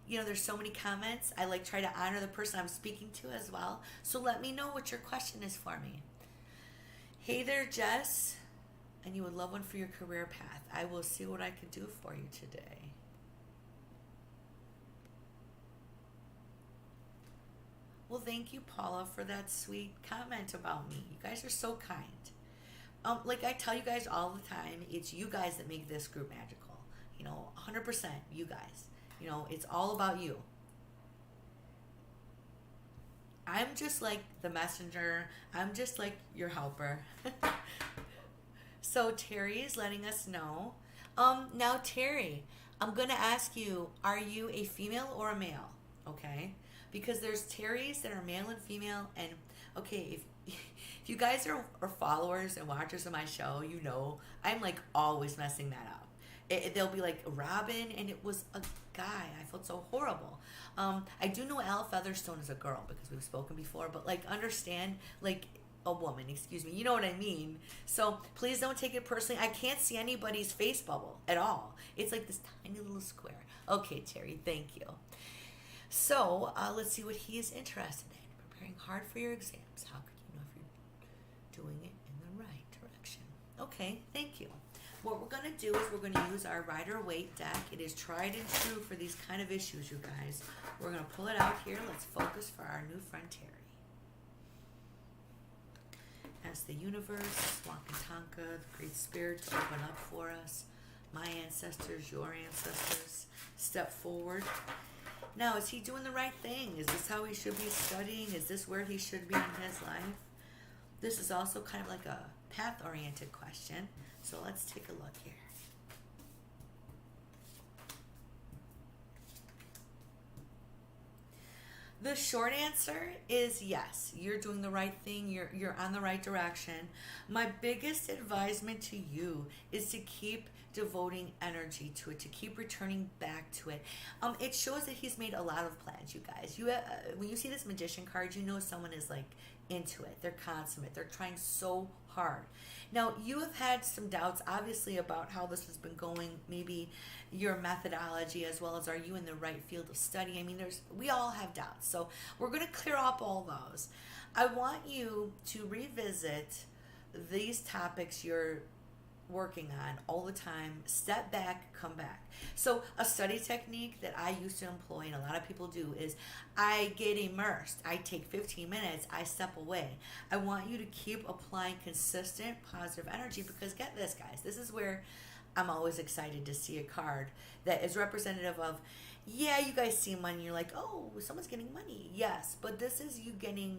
S1: There's so many comments. I try to honor the person I'm speaking to as well. So let me know what your question is for me. Hey there, Jess. And you would love one for your career path. I will see what I can do for you today. Well, thank you, Paula, for that sweet comment about me. You guys are so kind. Like I tell you guys all the time, it's you guys that make this group magical. 100% you guys. It's all about you. I'm just like the messenger. I'm just like your helper. So Terry is letting us know. Now Terry, I'm gonna ask you: are you a female or a male? Okay, because there's Terrys that are male and female, and okay, if you guys are followers and watchers of my show, you know I'm like always messing that up. They'll be like Robin, and it was a guy. I felt so horrible. I do know Al Featherstone is a girl because we've spoken before, but like understand, like a woman, excuse me. You know what I mean? So please don't take it personally. I can't see anybody's face bubble at all. It's like this tiny little square. Okay, Terry, thank you. So let's see what he is interested in. Preparing hard for your exams. How could you know if you're doing it in the right direction? Okay, thank you. What we're going to do is we're going to use our Rider Waite deck. It is tried and true for these kind of issues, you guys. We're going to pull it out here. Let's focus for our new friend Terry. Ask the universe, Wakantanka, the Great Spirit to open up for us. My ancestors, your ancestors, step forward. Now, is he doing the right thing? Is this how he should be studying? Is this where he should be in his life? This is also kind of like a path-oriented question. So let's take a look here. The short answer is yes. You're doing the right thing. You're on the right direction. My biggest advisement to you is to keep devoting energy to it, to keep returning back to it. It shows that he's made a lot of plans, you guys. When you see this magician card, you know someone is like into it. They're consummate. They're trying so hard. Now, you have had some doubts, obviously, about how this has been going, maybe your methodology, as well as are you in the right field of study. I mean, we all have doubts. So we're going to clear up all those. I want you to revisit these topics you're working on all the time. Step back, come back. So a study technique that I used to employ, and a lot of people do, is I get immersed. I take 15 minutes, I step away. I want you to keep applying consistent positive energy, because get this, guys, this is where I'm always excited to see a card that is representative of, yeah, you guys see money, you're like, oh, someone's getting money. Yes, but this is you getting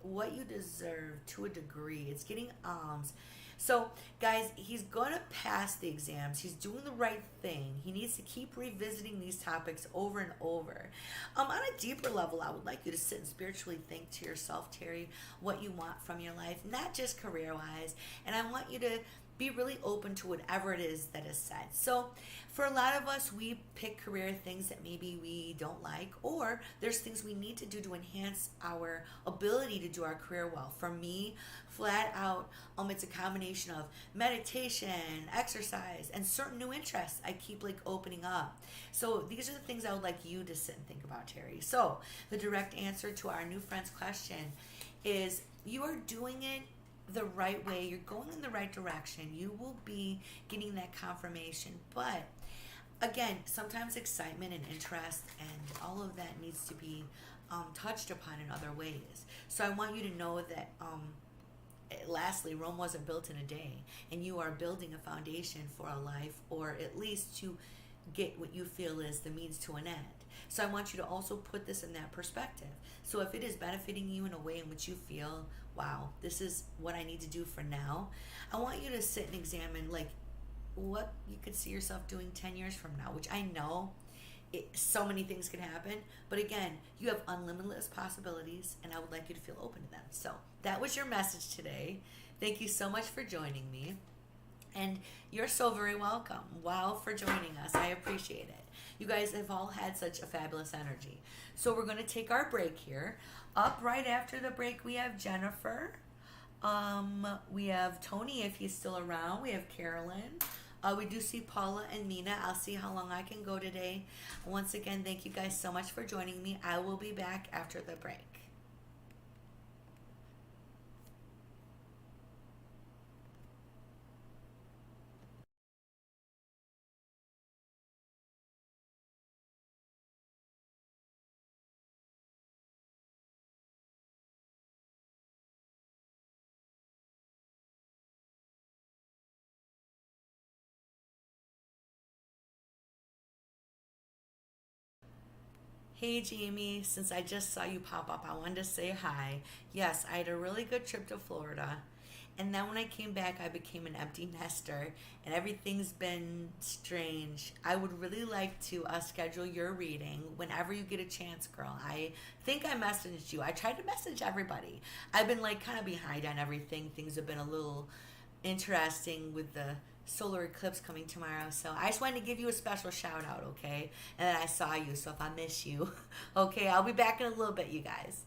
S1: what you deserve to a degree. It's getting alms. So, guys, he's going to pass the exams. He's doing the right thing. He needs to keep revisiting these topics over and over. On a deeper level, I would like you to sit and spiritually think to yourself, Terry, what you want from your life, not just career-wise. And I want you to be really open to whatever it is that is said. So for a lot of us, we pick career things that maybe we don't like, or there's things we need to do to enhance our ability to do our career well. For me, flat out, it's a combination of meditation, exercise, and certain new interests I keep like opening up. So these are the things I would like you to sit and think about, Terry. So the direct answer to our new friend's question is you are doing it the right way. You're going in the right direction. You will be getting that confirmation. But again, sometimes excitement and interest and all of that needs to be touched upon in other ways. So I want you to know that lastly, Rome wasn't built in a day, and you are building a foundation for a life, or at least to get what you feel is the means to an end. So I want you to also put this in that perspective. So if it is benefiting you in a way in which you feel, wow, this is what I need to do for now, I want you to sit and examine like what you could see yourself doing 10 years from now, which I know so many things can happen. But again, you have unlimited possibilities, and I would like you to feel open to them. So that was your message today. Thank you so much for joining me. And you're so very welcome. Wow, for joining us. I appreciate it. You guys have all had such a fabulous energy. So we're going to take our break here. Up right after the break, we have Jennifer. We have Tony, if he's still around. We have Carolyn. We do see Paula and Mina. I'll see how long I can go today. Once again, thank you guys so much for joining me. I will be back after the break. Hey Jamie, since I just saw you pop up, I wanted to say hi. Yes, I had a really good trip to Florida. And then when I came back, I became an empty nester, and everything's been strange. I would really like to schedule your reading whenever you get a chance, girl. I think I messaged you. I tried to message everybody. I've been like kind of behind on everything. Things have been a little interesting with the solar eclipse coming tomorrow. So I just wanted to give you a special shout out, okay? And then I saw you, so if I miss you, okay, I'll be back in a little bit, you guys.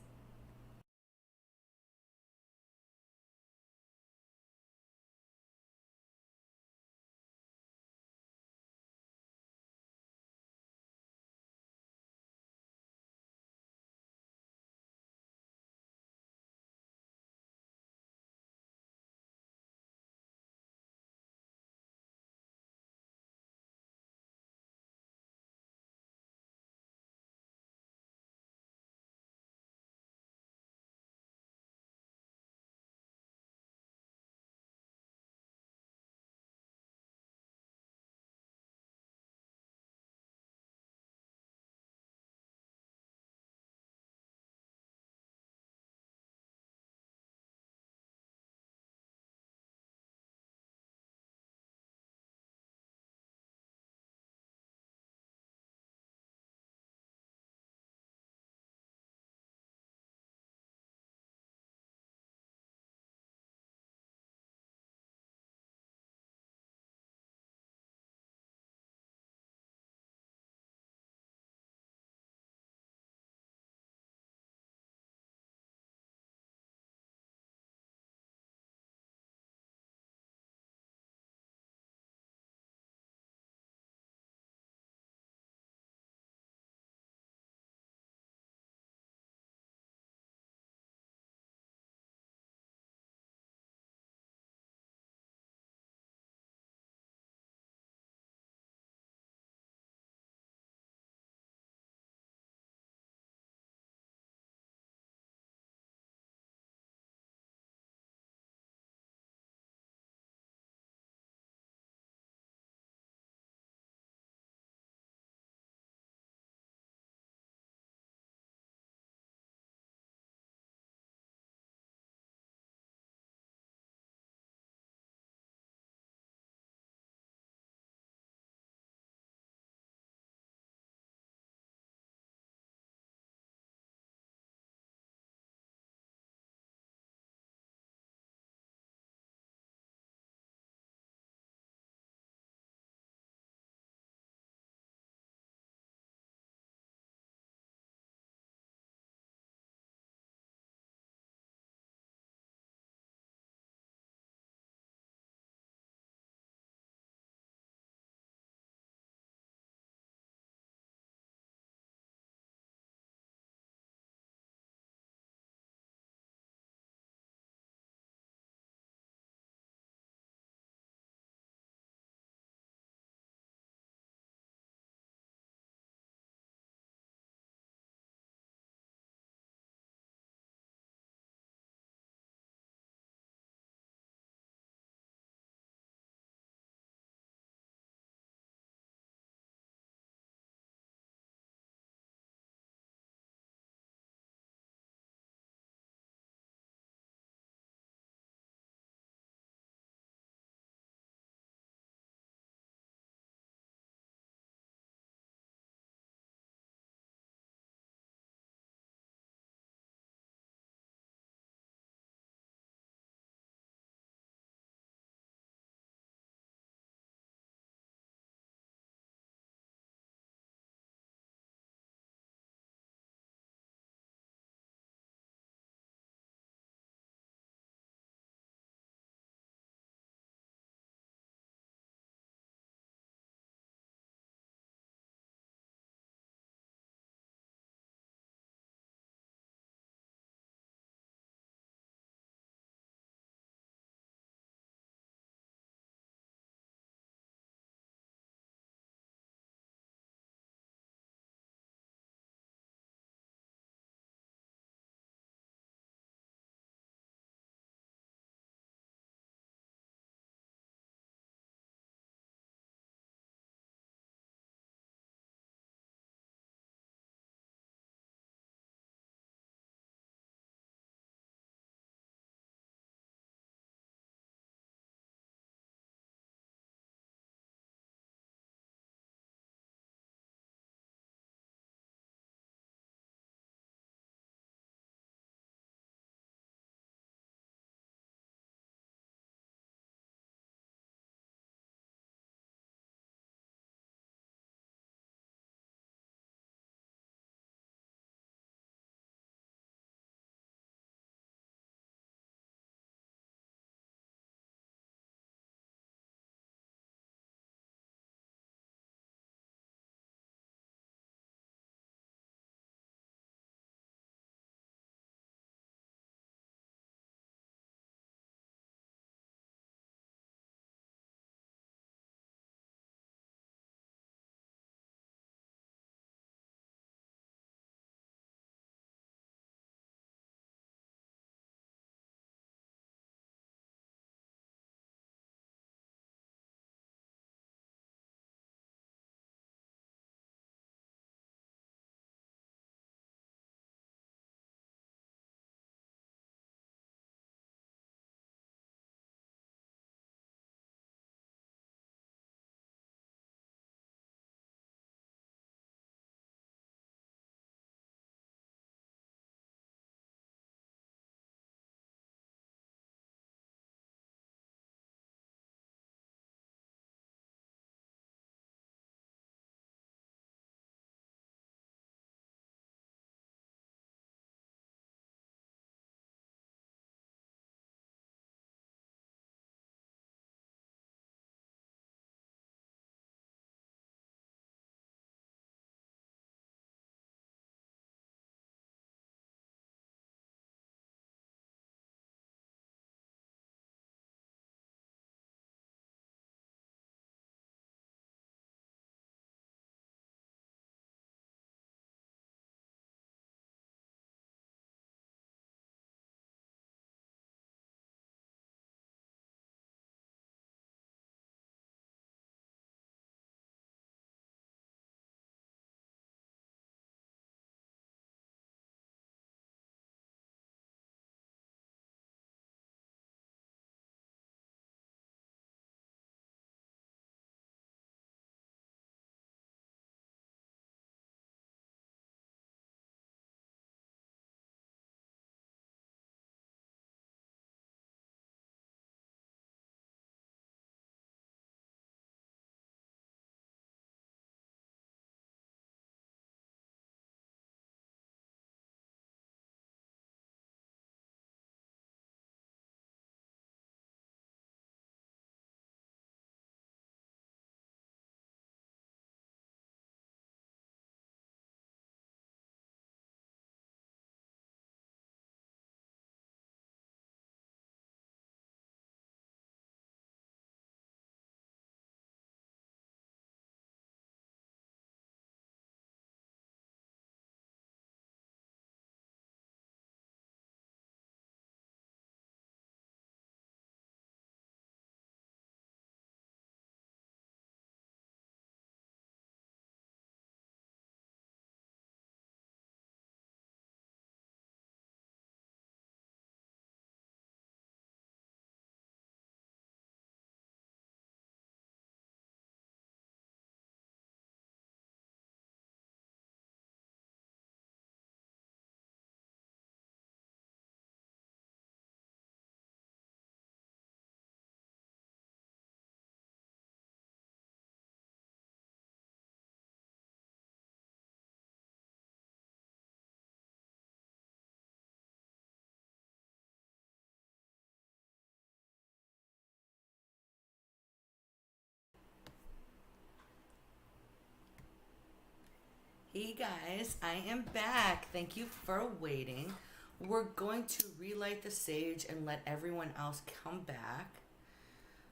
S1: Hey guys, I am back. Thank you for waiting. We're going to relight the sage and let everyone else come back.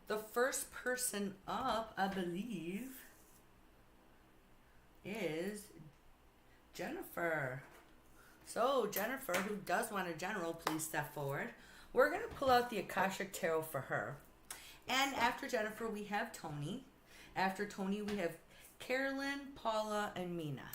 S1: The first person up, I believe, is Jennifer. So, Jennifer, who does want a general, please step forward. We're going to pull out the Akashic Tarot for her. And after Jennifer, we have Tony. After Tony, we have Carolyn, Paula, and Mina.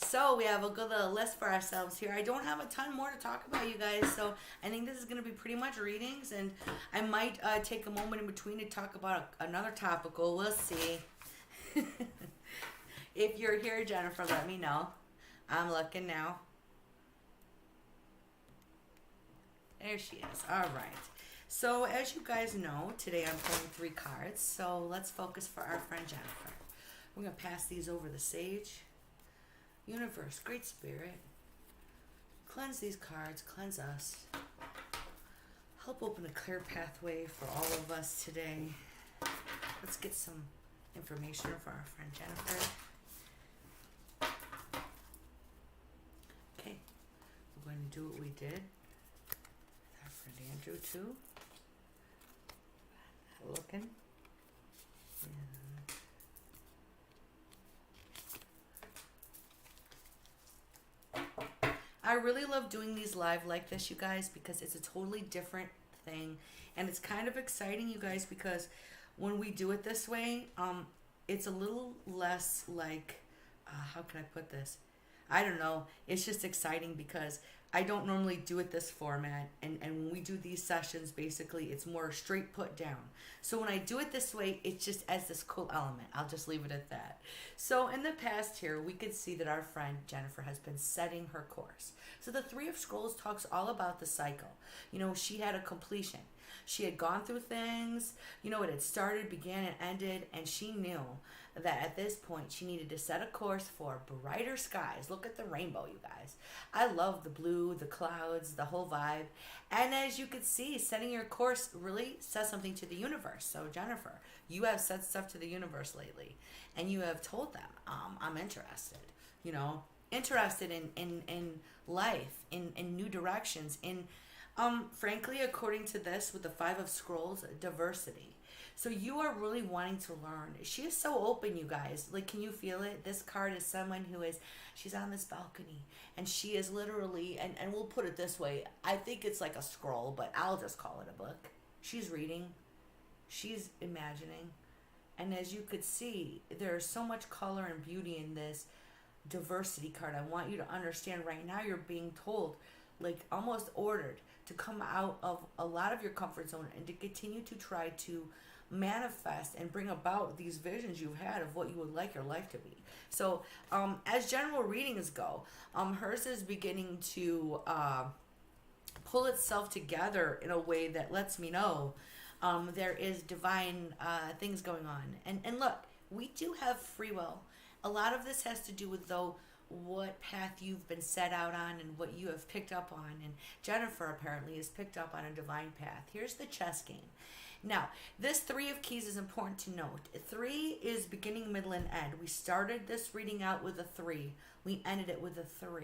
S1: So we have a good little list for ourselves here. I don't have a ton more to talk about, you guys, so I think this is going to be pretty much readings, and I might take a moment in between to talk about another topical. We'll see. If you're here, Jennifer, let me know. I'm looking now. There she is. All right. So as you guys know, today I'm pulling 3 cards, so let's focus for our friend Jennifer. We're going to pass these over the sage. Universe, Great Spirit, cleanse these cards, cleanse us. Help open a clear pathway for all of us today. Let's get some information for our friend Jennifer. Okay, we're going to do what we did with our friend Andrew too. Looking. I really love doing these live like this, you guys, because it's a totally different thing, and it's kind of exciting, you guys, because when we do it this way, it's a little less like, how can I put this? I don't know. It's just exciting because I don't normally do it this format, and when we do these sessions, basically, it's more straight put down. So when I do it this way, it just adds this cool element. I'll just leave it at that. So in the past here, we could see that our friend Jennifer has been setting her course. So the Three of Scrolls talks all about the cycle. You know, she had a completion. She had gone through things, you know, it had started, began, and ended, and she knew that at this point she needed to set a course for brighter skies. Look at the rainbow, you guys. I love the blue, the clouds, the whole vibe. And as you could see, setting your course really says something to the universe. So Jennifer, you have said stuff to the universe lately, and you have told them, I'm interested, you know, interested in life, in new directions, in frankly, according to this, with the Five of Scrolls, diversity. So you are really wanting to learn. She is so open, you guys. Like, can you feel it? This card is someone who is, she's on this balcony, and she is literally, and we'll put it this way, I think it's like a scroll, but I'll just call it a book. She's reading. She's imagining. And as you could see, there's so much color and beauty in this diversity card. I want you to understand right now you're being told, like almost ordered, to come out of a lot of your comfort zone and to continue to try to manifest and bring about these visions you've had of what you would like your life to be. So as general readings go, hers is beginning to pull itself together in a way that lets me know there is divine things going on. And look, we do have free will. A lot of this has to do with, though, what path you've been set out on and what you have picked up on. And Jennifer apparently has picked up on a divine path. Here's the chess game. Now, this 3 of Keys is important to note. 3 is beginning, middle, and end. We started this reading out with a 3. We ended it with a 3.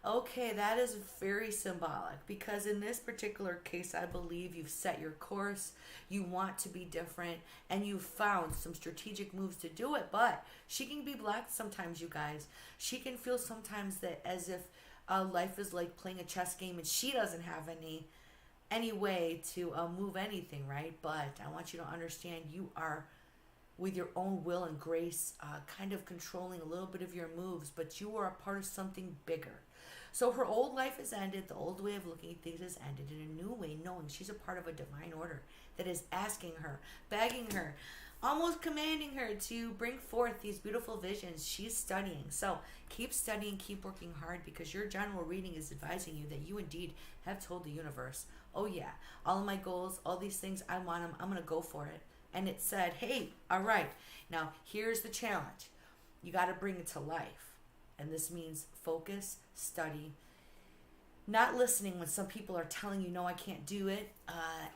S1: Okay, that is very symbolic, because in this particular case, I believe you've set your course, you want to be different, and you've found some strategic moves to do it. But she can be blocked sometimes, you guys. She can feel sometimes that as if life is like playing a chess game and she doesn't have any way to move anything, right? But I want you to understand you are, with your own will and grace, kind of controlling a little bit of your moves, but you are a part of something bigger. So her old life has ended, the old way of looking at things has ended, in a new way, knowing she's a part of a divine order that is asking her, begging her, almost commanding her to bring forth these beautiful visions. She's studying. So keep studying, keep working hard, because your general reading is advising you that you indeed have told the universe, oh yeah, all of my goals, all these things, I want them, I'm going to go for it. And it said, hey, all right, now here's the challenge. You got to bring it to life. And this means focus, study, not listening when some people are telling you, no, I can't do it.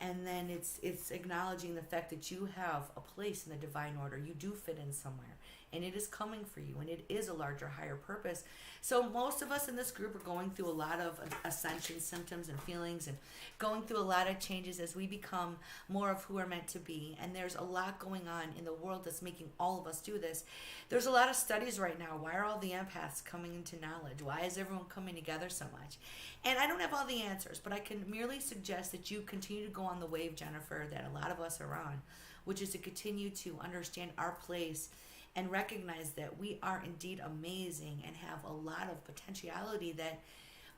S1: And then it's acknowledging the fact that you have a place in the divine order. You do fit in somewhere. and it is coming for you, and it is a larger, higher purpose. So most of us in this group are going through a lot of ascension symptoms and feelings, and going through a lot of changes as we become more of who we're meant to be. And there's a lot going on in the world that's making all of us do this. There's a lot of studies right now. Why are all the empaths coming into knowledge? Why is everyone coming together so much? And I don't have all the answers, but I can merely suggest that you continue to go on the wave, Jennifer, that a lot of us are on, which is to continue to understand our place and recognize that we are indeed amazing and have a lot of potentiality that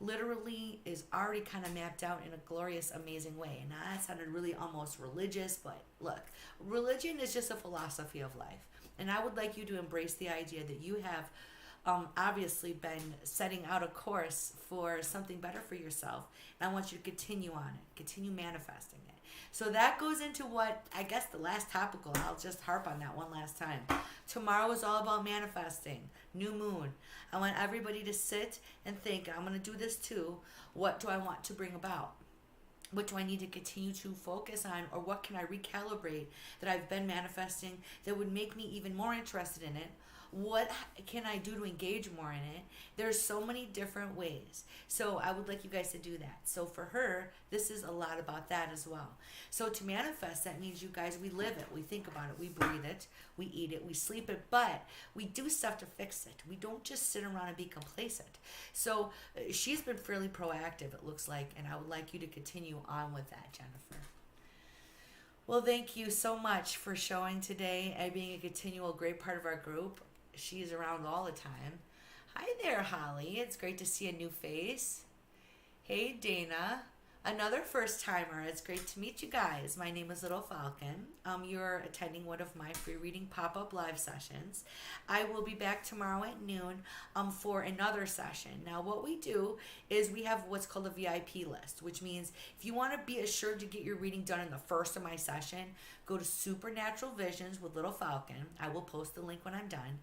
S1: literally is already kind of mapped out in a glorious, amazing way. And that sounded really almost religious, but look, religion is just a philosophy of life. And I would like you to embrace the idea that you have obviously been setting out a course for something better for yourself. And I want you to continue on it, continue manifesting it. So that goes into what, I guess, the last topical. I'll just harp on that one last time. Tomorrow is all about manifesting. New moon. I want everybody to sit and think, I'm going to do this too. What do I want to bring about? What do I need to continue to focus on? Or what can I recalibrate that I've been manifesting that would make me even more interested in it? What can I do to engage more in it? There's so many different ways. So I would like you guys to do that. So for her, this is a lot about that as well. So to manifest, that means you guys, we live it, we think about it, we breathe it, we eat it, we sleep it, but we do stuff to fix it. We don't just sit around and be complacent. So she's been fairly proactive, it looks like, and I would like you to continue on with that, Jennifer. Well, thank you so much for showing today and being a continual great part of our group. She's around all the time. Hi there, Holly. It's great to see a new face. Hey, Dana. Another first timer. It's great to meet you guys. My name is Little Falcon. You're attending one of my free reading pop-up live sessions. I will be back tomorrow at noon for another session. Now, what we do is we have what's called a VIP list, which means if you want to be assured to get your reading done in the first of my session, go to Supernatural Visions with Little Falcon. I will post the link when I'm done.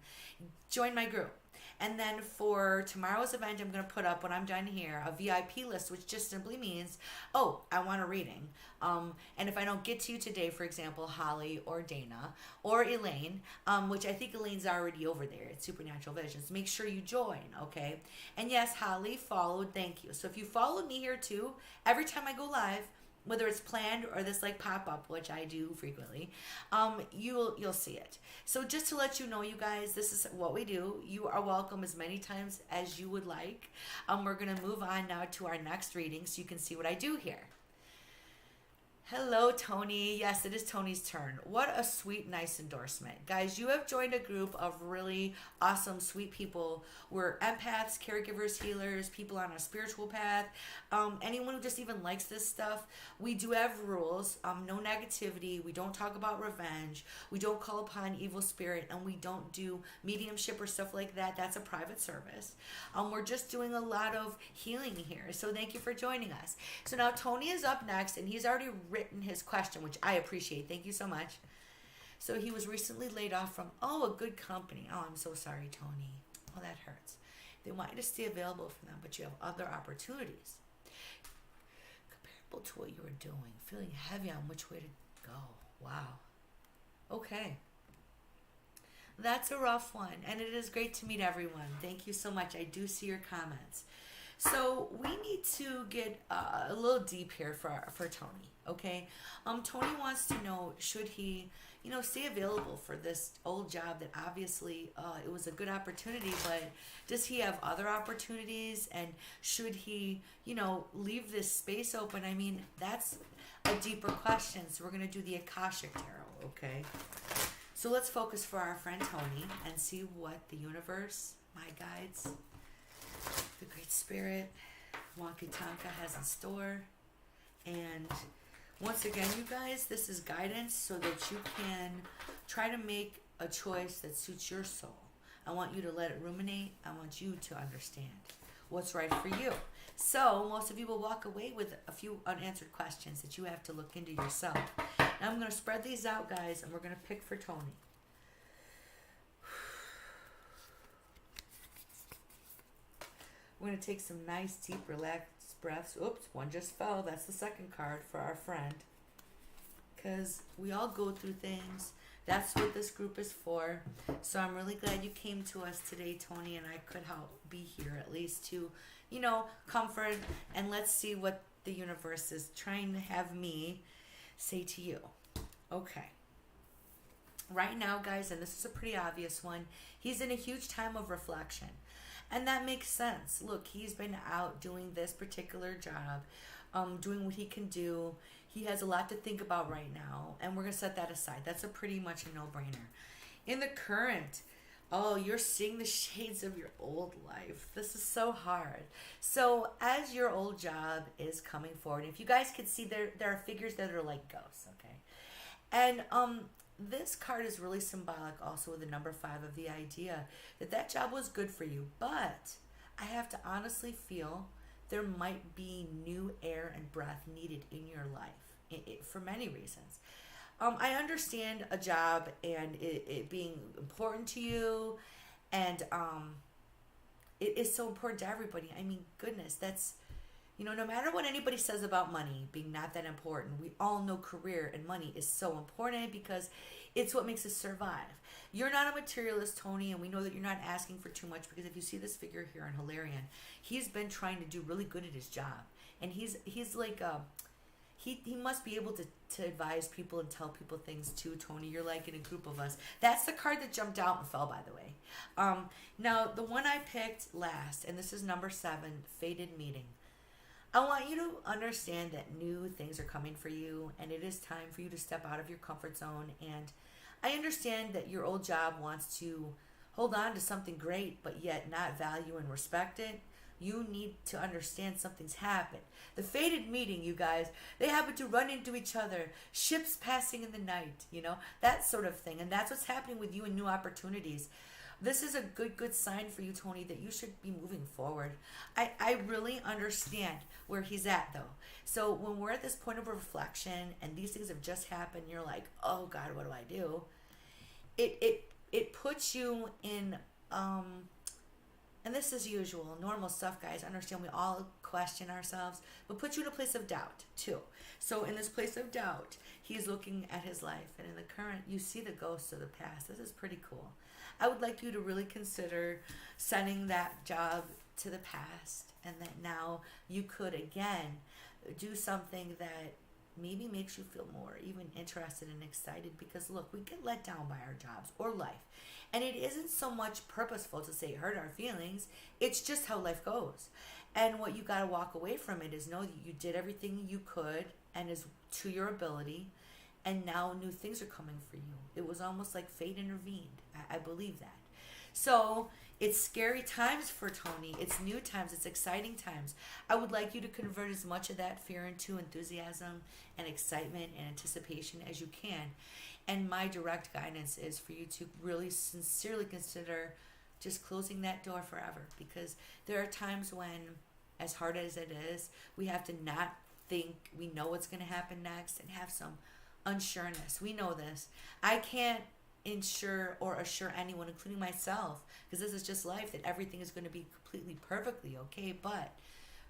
S1: Join my group. And then for tomorrow's event, I'm going to put up, when I'm done here, a VIP list, which just simply means, oh, I want a reading. And if I don't get to you today, for example, Holly or Dana or Elaine, which I think Elaine's already over there at Supernatural Visions, make sure you join, okay? And yes, Holly followed, thank you. So if you followed me here too, every time I go live, whether it's planned or this like pop-up, which I do frequently, you'll see it. So just to let you know, you guys, this is what we do. You are welcome as many times as you would like. We're going to move on now to our next reading so you can see what I do here. Hello, Tony. Yes, it is Tony's turn. What a sweet, nice endorsement. Guys, you have joined a group of really awesome, sweet people. We're empaths, caregivers, healers, people on a spiritual path, anyone who just even likes this stuff. We do have rules, no negativity. We don't talk about revenge. We don't call upon evil spirit, and we don't do mediumship or stuff like that. That's a private service. We're just doing a lot of healing here. So thank you for joining us. So now Tony is up next, and he's already written his question, which I appreciate. Thank you so much. So he was recently laid off from, a good company. Oh, I'm so sorry, Tony. Oh, that hurts. They want you to stay available for them, but you have other opportunities. Comparable to what you were doing, feeling heavy on which way to go. Wow. Okay. That's a rough one, and it is great to meet everyone. Thank you so much. I do see your comments. So we need to get a little deep here for Tony, okay? Tony wants to know, should he, stay available for this old job that obviously it was a good opportunity, but does he have other opportunities? And should he, leave this space open? I mean, that's a deeper question. So we're going to do the Akashic Tarot, okay? So let's focus for our friend Tony and see what the universe, my guides, the Great Spirit, Wonky Tonka has in store. And once again, you guys, this is guidance so that you can try to make a choice that suits your soul. I want you to let it ruminate. I want you to understand what's right for you. So most of you will walk away with a few unanswered questions that you have to look into yourself. Now I'm going to spread these out, guys, and we're going to pick for Tony. We're going to take some nice, deep, relaxed breaths. Oops, one just fell. That's the second card for our friend. Because we all go through things. That's what this group is for. So I'm really glad you came to us today, Tony, and I could help be here at least to, comfort, and let's see what the universe is trying to have me say to you. Okay. Right now, guys, and this is a pretty obvious one, he's in a huge time of reflection. And that makes sense. Look, he's been out doing this particular job, doing what he can do. He has a lot to think about right now, and we're going to set that aside. That's a pretty much a no-brainer. In the current, oh, you're seeing the shades of your old life. This is so hard. So as your old job is coming forward, if you guys can see, there are figures that are like ghosts, okay? And this card is really symbolic also with the number 5 of the idea that job was good for you, but I have to honestly feel there might be new air and breath needed in your life for many reasons. I understand a job and it being important to you, and it is so important to everybody. I mean, goodness, that's, no matter what anybody says about money being not that important, we all know career and money is so important because it's what makes us survive. You're not a materialist, Tony, and we know that you're not asking for too much, because if you see this figure here in Hilarion, he's been trying to do really good at his job. And he's like, he must be able to advise people and tell people things too, Tony. You're like in a group of us. That's the card that jumped out and fell, by the way. Now, the one I picked last, and this is number 7, Fated Meeting. I want you to understand that new things are coming for you, and it is time for you to step out of your comfort zone. And I understand that your old job wants to hold on to something great, but yet not value and respect it. You need to understand something's happened. The fated meeting, you guys, they happen to run into each other, ships passing in the night, that sort of thing. And that's what's happening with you in new opportunities. This is a good sign for you, Tony, that you should be moving forward. I really understand where he's at, though. So when we're at this point of reflection and these things have just happened, you're like, oh, God, what do I do? It puts you in, and this is usual, normal stuff, guys. Understand we all question ourselves, but puts you in a place of doubt, too. So in this place of doubt, he's looking at his life, and in the current, you see the ghosts of the past. This is pretty cool. I would like you to really consider sending that job to the past, and that now you could again do something that maybe makes you feel more even interested and excited, because look, we get let down by our jobs or life, and it isn't so much purposeful to say hurt our feelings. It's just how life goes, and what you got to walk away from it is know that you did everything you could and is to your ability. And now new things are coming for you. It was almost like fate intervened. I believe that. So it's scary times for Tony. It's new times. It's exciting times. I would like you to convert as much of that fear into enthusiasm and excitement and anticipation as you can. And my direct guidance is for you to really sincerely consider just closing that door forever. Because there are times when, as hard as it is, we have to not think we know what's going to happen next and have some unsureness. We know this. I can't ensure or assure anyone, including myself, because this is just life, that everything is going to be completely perfectly okay. But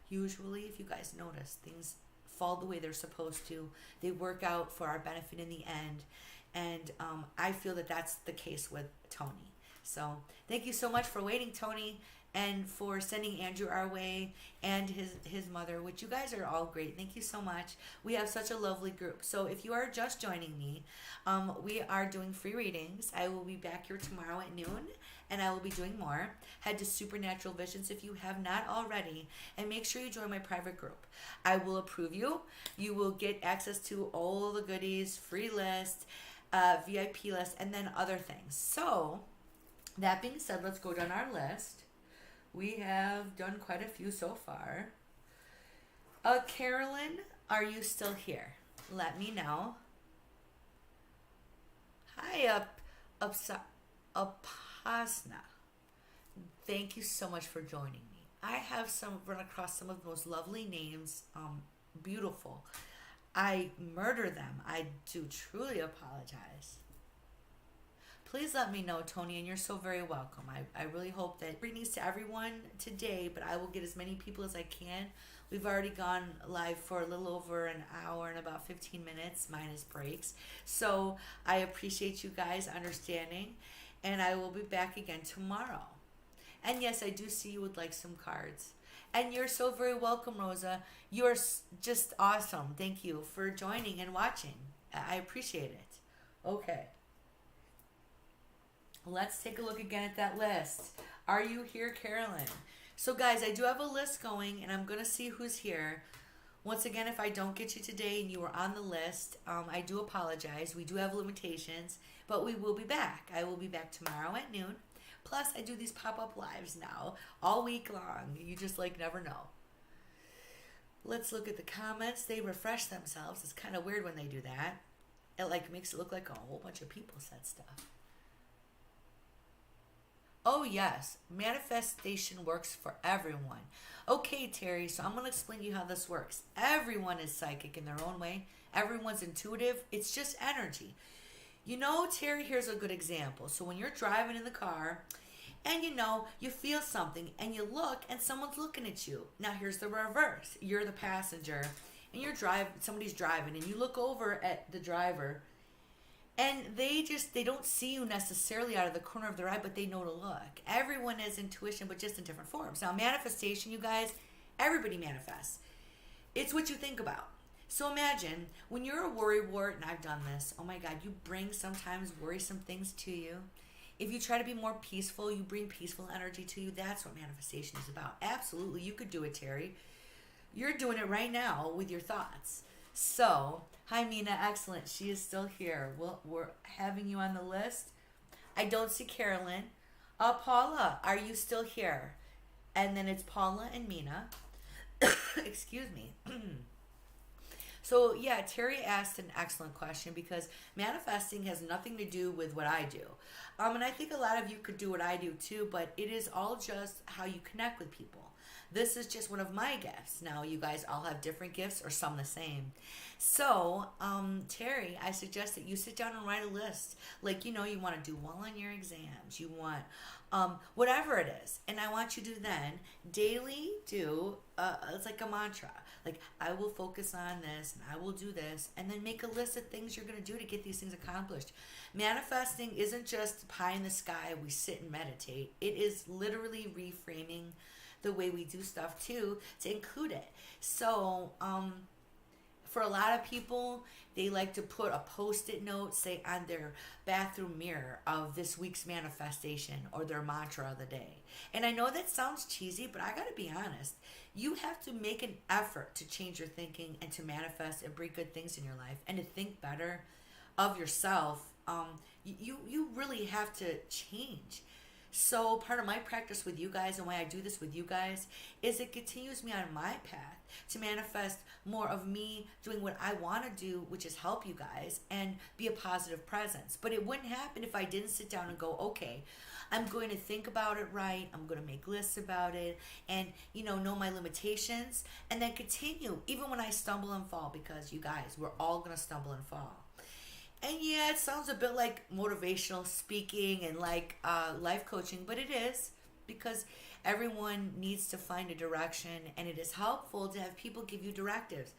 S1: usually, if you guys notice, things fall the way they're supposed to. They work out for our benefit in the end. And I feel that that's the case with Tony. So thank you so much for waiting, Tony, and for sending Andrew our way and his mother, which you guys are all great. Thank you so much. We have such a lovely group. So if you are just joining me, we are doing free readings. I will be back here tomorrow at noon, and I will be doing more. Head to Supernatural Visions if you have not already, and make sure you join my private group. I will approve you. You will get access to all the goodies, free list, VIP list, and then other things. So that being said, let's go down our list. We have done quite a few so far. Carolyn, are you still here? Let me know. Hi, Upasna. Thank you so much for joining me. I have run across some of the most lovely names. Beautiful. I murder them. I do truly apologize. please let me know, Tony, and you're so very welcome. I really hope that greetings to everyone today, but I will get as many people as I can. We've already gone live for a little over an hour and about 15 minutes, minus breaks. So I appreciate you guys understanding, and I will be back again tomorrow. And yes, I do see you would like some cards. And you're so very welcome, Rosa. You're just awesome. Thank you for joining and watching. I appreciate it. Okay. Let's take a look again at that list. Are you here, Carolyn? So guys, I do have a list going, and I'm going to see who's here. Once again, if I don't get you today and you were on the list, I do apologize. We do have limitations, but we will be back. I will be back tomorrow at noon. Plus, I do these pop-up lives now all week long. You just never know. Let's look at the comments. They refresh themselves. It's kind of weird when they do that. It makes it look like a whole bunch of people said stuff. Oh yes, manifestation works for everyone. Okay, Terry, so I'm going to explain to you how this works. Everyone is psychic in their own way. Everyone's intuitive. It's just energy. Terry, here's a good example. So when you're driving in the car and you feel something and you look and someone's looking at you. Now here's the reverse. You're the passenger and somebody's driving and you look over at the driver and they don't see you necessarily out of the corner of their eye, but they know to look. Everyone has intuition, but just in different forms. Now manifestation, you guys, everybody manifests. It's what you think about. So imagine when you're a worrywart, and I've done this, oh my God, you bring sometimes worrisome things to you. If you try to be more peaceful, you bring peaceful energy to you. That's what manifestation is about. Absolutely, you could do it, Terry. You're doing it right now with your thoughts. So, hi Mina, excellent. She is still here. We're having you on the list. I don't see Carolyn. Paula, are you still here? And then it's Paula and Mina. Excuse me. So yeah, Terry asked an excellent question because manifesting has nothing to do with what I do. And I think a lot of you could do what I do too, but it is all just how you connect with people. This is just one of my gifts. Now you guys all have different gifts or some the same. So, Terry, I suggest that you sit down and write a list. You want to do well on your exams. You want whatever it is. And I want you to then daily do, it's like a mantra. I will focus on this and I will do this. And then make a list of things you're going to do to get these things accomplished. Manifesting isn't just pie in the sky. We sit and meditate. It is literally reframing the way we do stuff too to include it. So, for a lot of people, they like to put a post-it note, say, on their bathroom mirror of this week's manifestation or their mantra of the day. And I know that sounds cheesy, but I gotta be honest. You have to make an effort to change your thinking and to manifest and bring good things in your life and to think better of yourself. You really have to change. So part of my practice with you guys and why I do this with you guys is it continues me on my path to manifest more of me doing what I want to do, which is help you guys and be a positive presence. But it wouldn't happen if I didn't sit down and go, okay, I'm going to think about it right. I'm going to make lists about it and, know my limitations and then continue even when I stumble and fall, because you guys, we're all going to stumble and fall. And yeah, it sounds a bit like motivational speaking and like life coaching, but it is, because everyone needs to find a direction, and it is helpful to have people give you directives.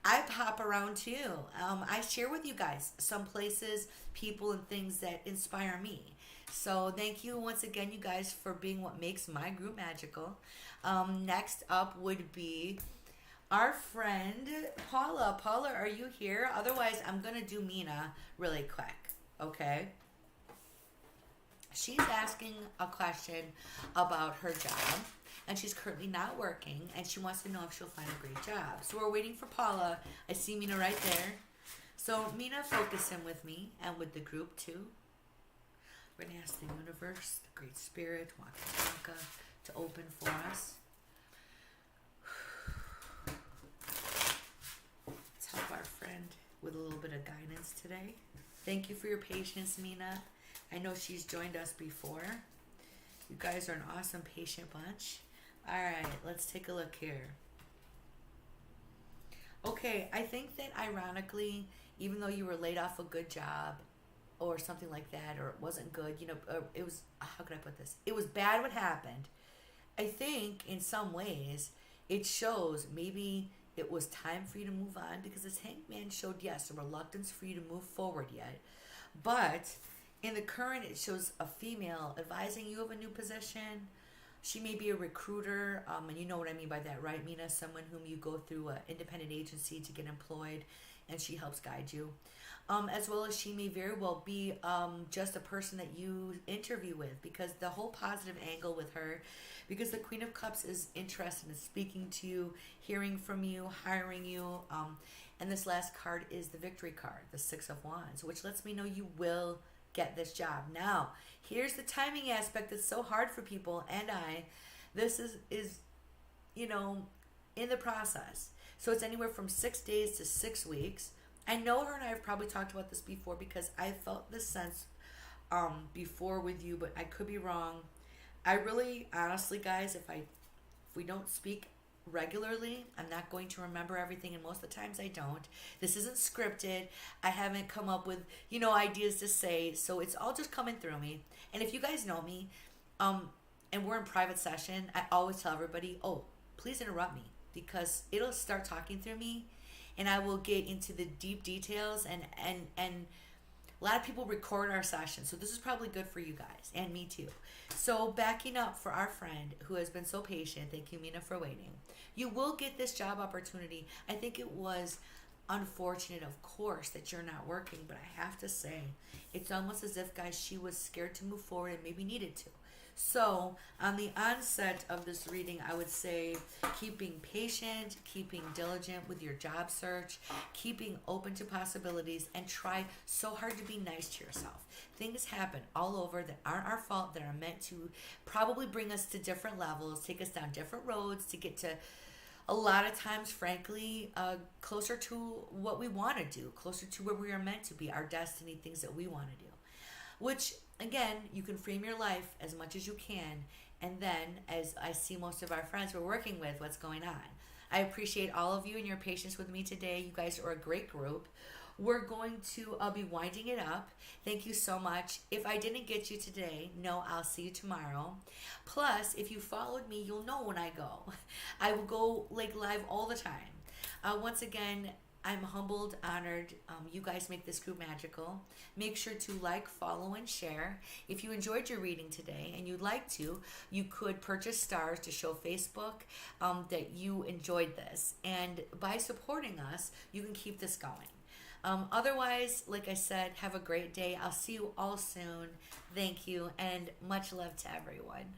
S1: I pop around too. I share with you guys some places, people, and things that inspire me. So thank you once again, you guys, for being what makes my group magical. Next up would be our friend Paula. Paula, are you here? Otherwise, I'm going to do Mina really quick, okay? She's asking a question about her job, and she's currently not working, and she wants to know if she'll find a great job. So we're waiting for Paula. I see Mina right there. So Mina, focus in with me and with the group too. We're going to ask the universe, the great spirit, Waka Waka, to open for us. Help our friend with a little bit of guidance today. Thank you for your patience, Mina. I know she's joined us before. You guys are an awesome, patient bunch. All right, let's take a look here. Okay, I think that ironically, even though you were laid off a good job, or something like that, or it wasn't good, or it was, how can I put this? It was bad what happened. I think in some ways it shows maybe it was time for you to move on, because this hangman showed, yes, a reluctance for you to move forward yet. But in the current, it shows a female advising you of a new position. She may be a recruiter, and you know what I mean by that, right, Mina? Someone whom you go through an independent agency to get employed, and she helps guide you. As well as she may very well be just a person that you interview with, because the whole positive angle with her, because the Queen of Cups is interested in speaking to you, hearing from you, hiring you. And this last card is the victory card, the Six of Wands, which lets me know you will get this job. Now, here's the timing aspect that's so hard for people, and this is in the process. So it's anywhere from 6 days to 6 weeks. I know her and I have probably talked about this before, because I felt this sense before with you, but I could be wrong. I really, honestly, guys, if we don't speak regularly, I'm not going to remember everything, and most of the times I don't. This isn't scripted. I haven't come up with ideas to say, so it's all just coming through me. And if you guys know me, and we're in private session, I always tell everybody, oh, please interrupt me, because it'll start talking through me, and I will get into the deep details, and a lot of people record our sessions, so this is probably good for you guys, and me too. So backing up for our friend who has been so patient, thank you, Mina, for waiting. You will get this job opportunity. I think it was unfortunate, of course, that you're not working, but I have to say, it's almost as if, guys, she was scared to move forward and maybe needed to. So on the onset of this reading, I would say keeping patient, keeping diligent with your job search, keeping open to possibilities, and try so hard to be nice to yourself. Things happen all over that aren't our fault, that are meant to probably bring us to different levels, take us down different roads to get to, a lot of times, frankly, closer to what we want to do, closer to where we are meant to be, our destiny, things that we want to do. Which, again, you can frame your life as much as you can. And then, as I see most of our friends we're working with, what's going on. I appreciate all of you and your patience with me today. You guys are a great group. We're going to be winding it up. Thank you so much. If I didn't get you today, no, I'll see you tomorrow. Plus, if you followed me, you'll know when I go. I will go live all the time. Once again, I'm humbled, honored. You guys make this group magical. Make sure to like, follow, and share. If you enjoyed your reading today and you'd like to, you could purchase stars to show Facebook that you enjoyed this. And by supporting us, you can keep this going. Otherwise, like I said, have a great day. I'll see you all soon. Thank you, and much love to everyone.